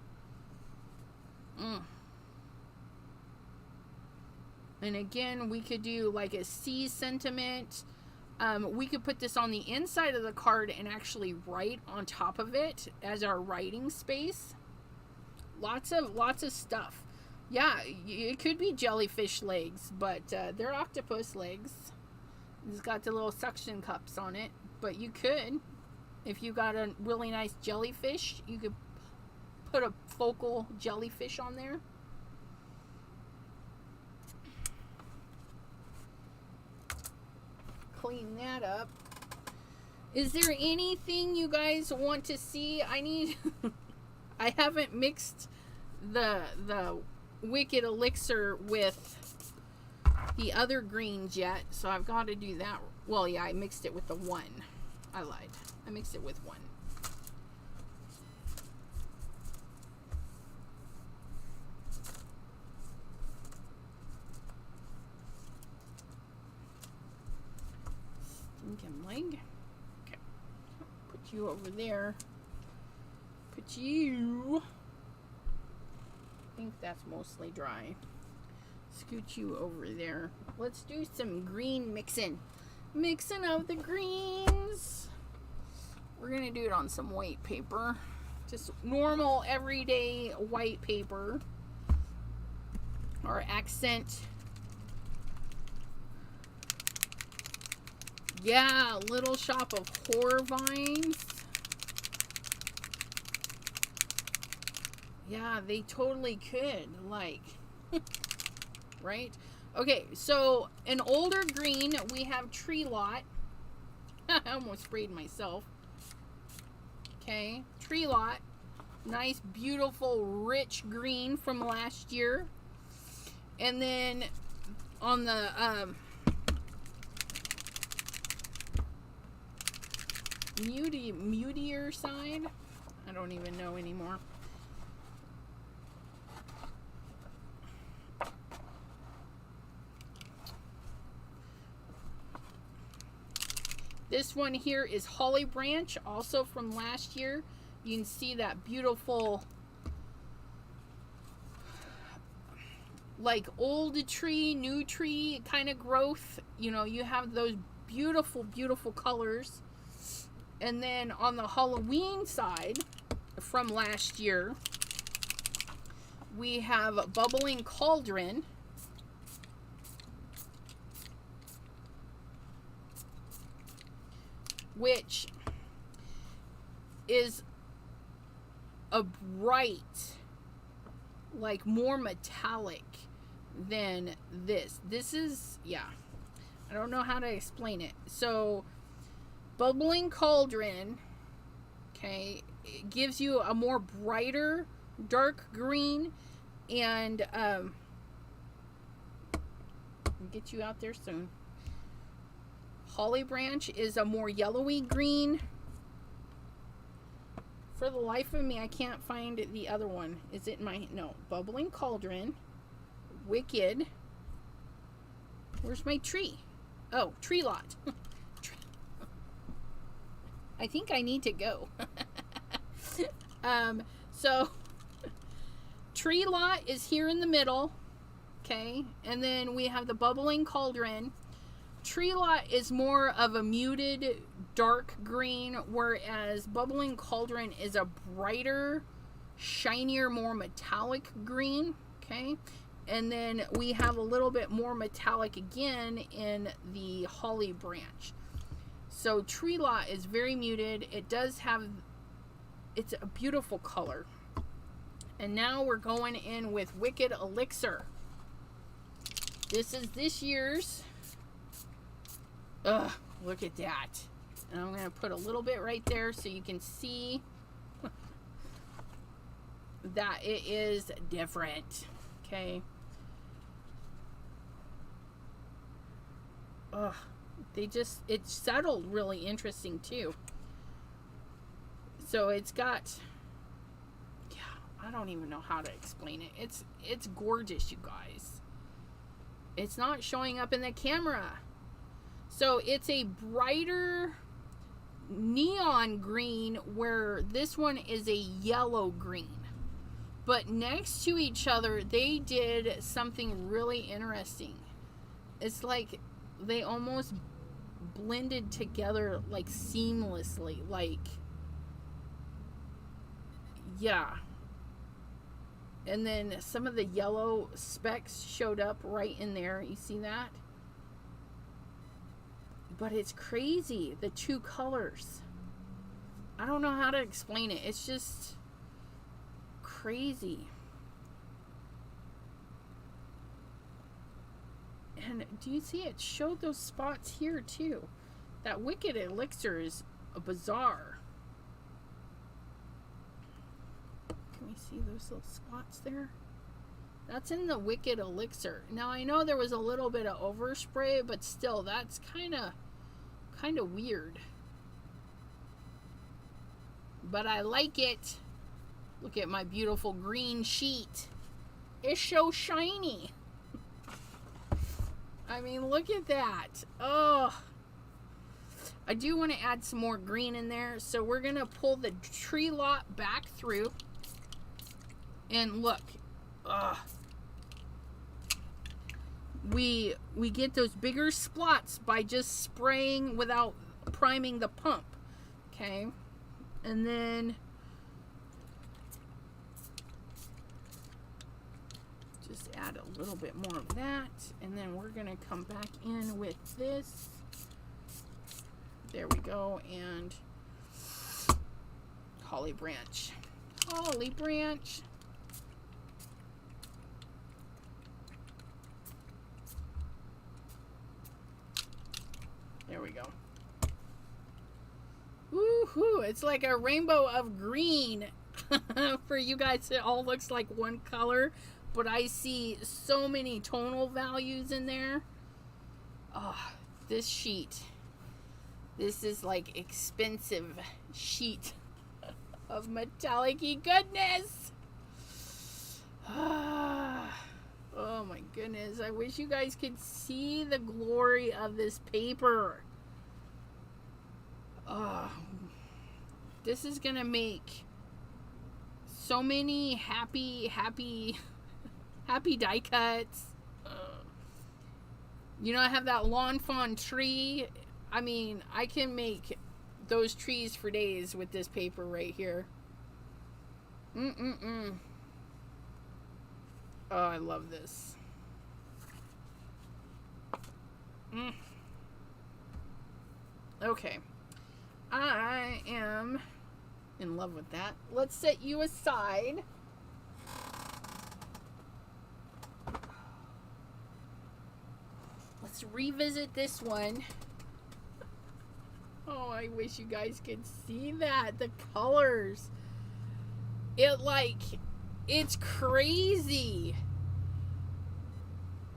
And again, we could do like a sea sentiment. We could put this on the inside of the card and actually write on top of it as our writing space. Lots of stuff. Yeah, it could be jellyfish legs, but they're octopus legs. It's got the little suction cups on it. But you could, if you got a really nice jellyfish, you could put a focal jellyfish on there. Clean that up. Is there anything you guys want to see? I haven't mixed the Wicked Elixir with the other greens yet, so I've got to do that. Well, yeah, I mixed it with the one. I lied. I mixed it with one. Stinking leg. Okay. Put you over there. Put you. I think that's mostly dry. Scoot you over there. Let's do some green mixing. Mixing of the greens. We're going to do it on some white paper. Just normal, everyday white paper. Our accent Yeah, Little Shop of Horror Vines. Yeah, they totally could, like, right? Okay, so an older green, we have Tree Lot. I almost sprayed myself. Okay, Tree Lot. Nice, beautiful, rich green from last year. And then on the mutier side, I don't even know anymore. This one here is Holly Branch, also from last year. You can see that beautiful, like, old tree, new tree kind of growth. You know, you have those beautiful, beautiful colors. And then on the Halloween side from last year, we have Bubbling Cauldron. Which is a bright, like, more metallic than this. This is, yeah, I don't know how to explain it. So, Bubbling Cauldron, okay, it gives you a more brighter, dark green, and, I'll get you out there soon. Holly Branch is a more yellowy green. For the life of me, I can't find the other one. Is it my... No. Bubbling Cauldron. Wicked. Where's my tree? Oh, Tree Lot. I think I need to go. So, Tree Lot is here in the middle. Okay. And then we have the Bubbling Cauldron. Tree Lot is more of a muted dark green, whereas Bubbling Cauldron is a brighter, shinier, more metallic green. Okay, and then we have a little bit more metallic again in the Holly Branch. So Tree Lot is very muted. It does have, it's a beautiful color. And now we're going in with Wicked Elixir. This is this year's. Ugh, look at that. And I'm going to put a little bit right there so you can see that it is different. Okay. Ugh, it's settled really interesting too. So it's got, yeah, I don't even know how to explain it. It's gorgeous, you guys. It's not showing up in the camera. So it's a brighter neon green, where this one is a yellow green. But next to each other, they did something really interesting. It's like they almost blended together, like, seamlessly. Like, yeah. And then some of the yellow specks showed up right in there. You see that? But it's crazy, the two colors. I don't know how to explain it. It's just crazy. And do you see it showed those spots here too? That Wicked Elixir is a bizarre. Can we see those little spots there? That's in the Wicked Elixir. Now I know there was a little bit of overspray, but still, that's kind of weird. But I like it. Look at my beautiful green sheet. It's so shiny. I mean, look at that. Oh, I do want to add some more green in there. So we're going to pull the Tree Lot back through. And look. Ugh. We get those bigger spots by just spraying without priming the pump. Okay. And then just add a little bit more of that. And then we're going to come back in with this. There we go. And holly branch. Holly branch. There we go. Woohoo! It's like a rainbow of green. For you guys, it all looks like one color, but I see so many tonal values in there. Oh, this sheet. This is like expensive sheet of metallic-y goodness. Oh my goodness. I wish you guys could see the glory of this paper. This is gonna make so many happy die cuts. You know, I have that lawn fawn tree. I mean, I can make those trees for days with this paper right here. Oh, I love this. Okay. I am in love with that. Let's set you aside. Let's revisit this one. Oh, I wish you guys could see that. The colors. It's crazy.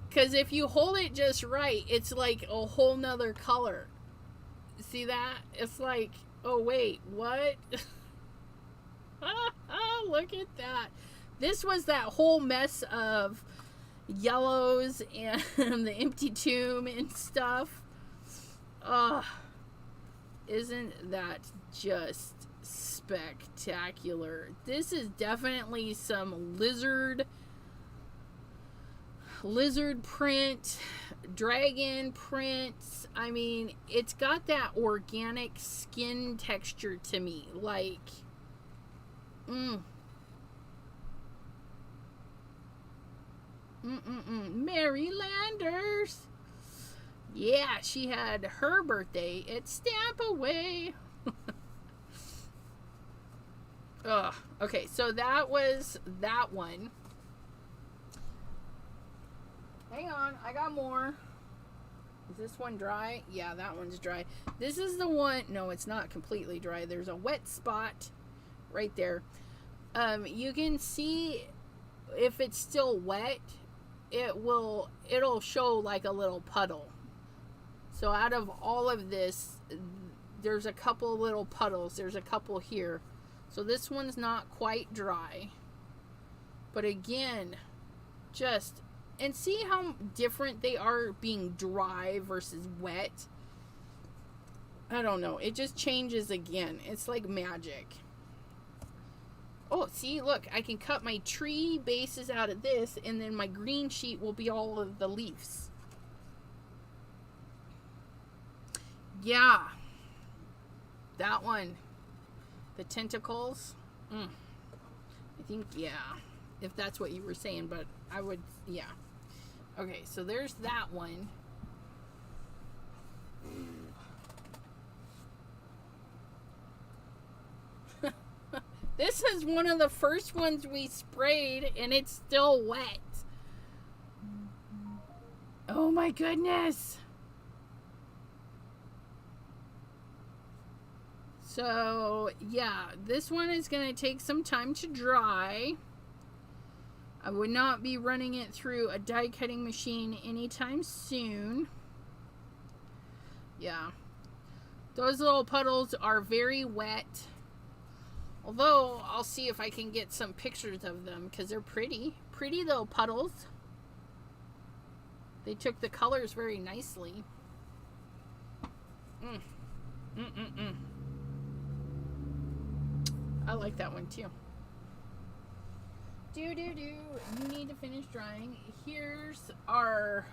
Because if you hold it just right, it's like a whole nother color. See that? It's like, oh wait, what? Look at that. This was that whole mess of yellows and the empty tomb and stuff. Isn't that just spectacular? This is definitely some lizard print, dragon prints. I mean, it's got that organic skin texture to me. Like, Marylanders. Yeah, she had her birthday at Stamp Away. Okay, so that was that one. Hang on, I got more. Is this one dry? Yeah, that one's dry. This is the one. No, it's not completely dry. There's a wet spot right there. You can see if it's still wet, it'll show like a little puddle. So out of all of this, there's a couple little puddles. There's a couple here. So this one's not quite dry. But again, and see how different they are being dry versus wet. I don't know. It just changes again. It's like magic. Oh, see, look, I can cut my tree bases out of this, and then my green sheet will be all of the leaves. Yeah. That one. The tentacles. I think, yeah. If that's what you were saying, but I would, yeah. Okay, so there's that one. This is one of the first ones we sprayed, and it's still wet. Oh my goodness. So, yeah, this one is going to take some time to dry. I would not be running it through a die cutting machine anytime soon. Yeah. Those little puddles are very wet. Although, I'll see if I can get some pictures of them because they're pretty. Pretty little puddles. They took the colors very nicely. I like that one too. You need to finish drying. Here's our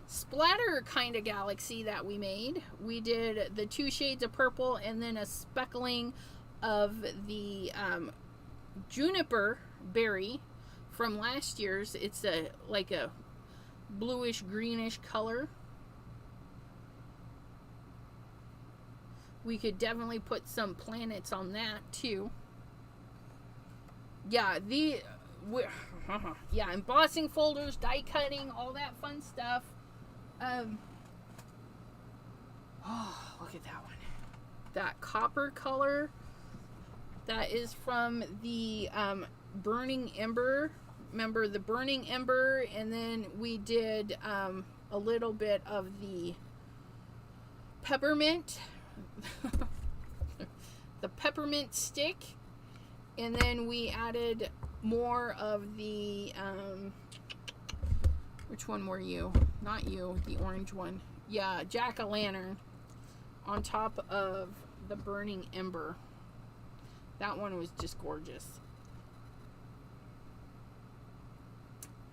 splatter kind of galaxy that we made. We did the 2 shades of purple and then a speckling of the juniper berry from last year's. It's like a bluish greenish color. We could definitely put some planets on that too. Yeah, yeah, embossing folders, die cutting, all that fun stuff. Oh, look at that one. That copper color. That is from the Burning Ember. Remember the Burning Ember? And then we did a little bit of the peppermint. The peppermint stick. And then we added more of the... which one were you? Not you, the orange one. Yeah, jack-o'-lantern on top of the Burning Ember. That one was just gorgeous.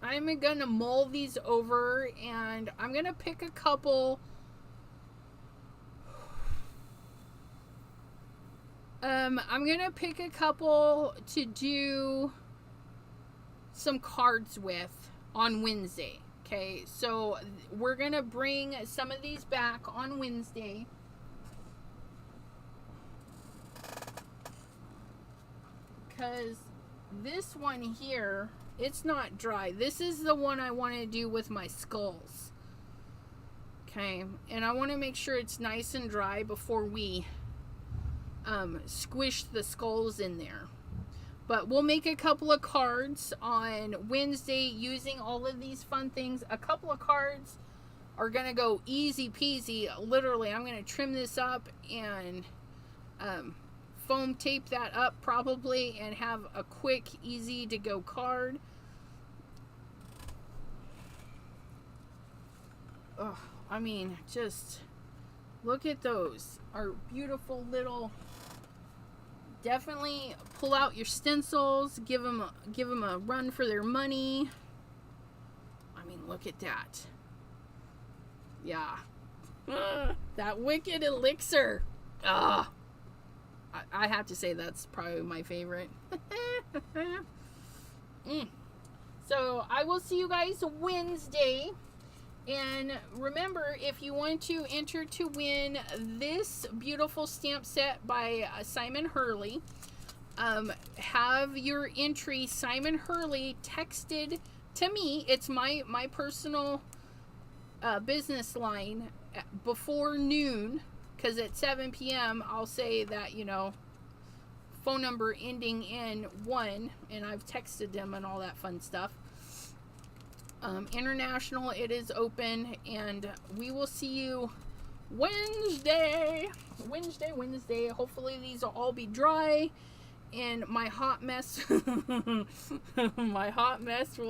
I'm gonna mull these over, and I'm gonna pick a couple. I'm gonna pick a couple to do some cards with on Wednesday. Okay, so we're gonna bring some of these back on Wednesday. Because this one here, it's not dry. This is the one I want to do with my skulls. Okay, and I want to make sure it's nice and dry before we squish the skulls in there. But we'll make a couple of cards on Wednesday using all of these fun things. A couple of cards are going to go easy peasy. Literally, I'm going to trim this up and foam tape that up probably and have a quick, easy to go card. Oh, I mean, just look at those. Our beautiful little... Definitely pull out your stencils. Give them a run for their money. I mean, look at that. Yeah. That Wicked Elixir. I have to say that's probably my favorite. So I will see you guys Wednesday. And remember, if you want to enter to win this beautiful stamp set by Simon Hurley, have your entry Simon Hurley texted to me. It's my personal business line before noon, because at 7 p.m. I'll say that, you know, phone number ending in 1, and I've texted them and all that fun stuff. International, it is open, and we will see you Wednesday. Hopefully these will all be dry, and my hot mess will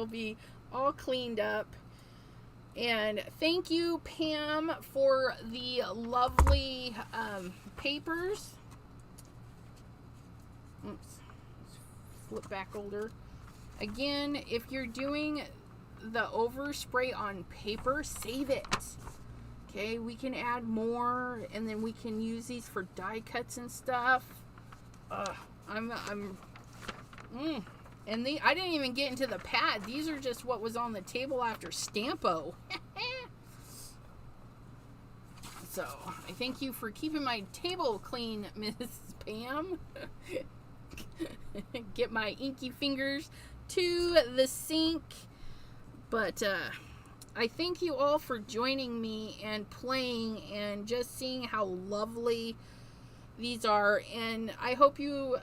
be all cleaned up. And thank you, Pam, for the lovely papers. Oops. Flip back older. Again, if you're doing the overspray on paper, save it. Okay, we can add more, and then we can use these for die cuts and stuff. And I didn't even get into the pad. These are just what was on the table after Stampo. So I thank you for keeping my table clean, Miss Pam. Get my inky fingers to the sink. But I thank you all for joining me and playing and just seeing how lovely these are. And I hope you,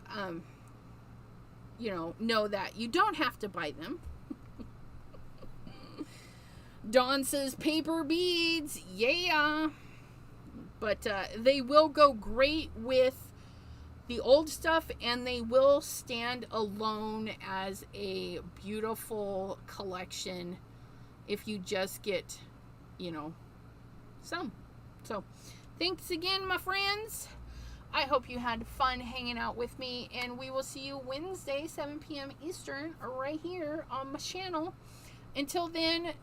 know that you don't have to buy them. Dawn says paper beads. Yeah. But they will go great with the old stuff, and they will stand alone as a beautiful collection if you just get, some. So, thanks again, my friends. I hope you had fun hanging out with me, and we will see you Wednesday, 7 p.m. Eastern, right here on my channel. Until then,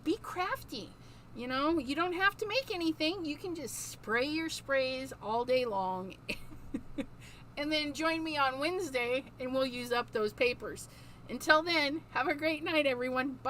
be crafty. You don't have to make anything. You can just spray your sprays all day long. And then join me on Wednesday, and we'll use up those papers. Until then, have a great night, everyone. Bye.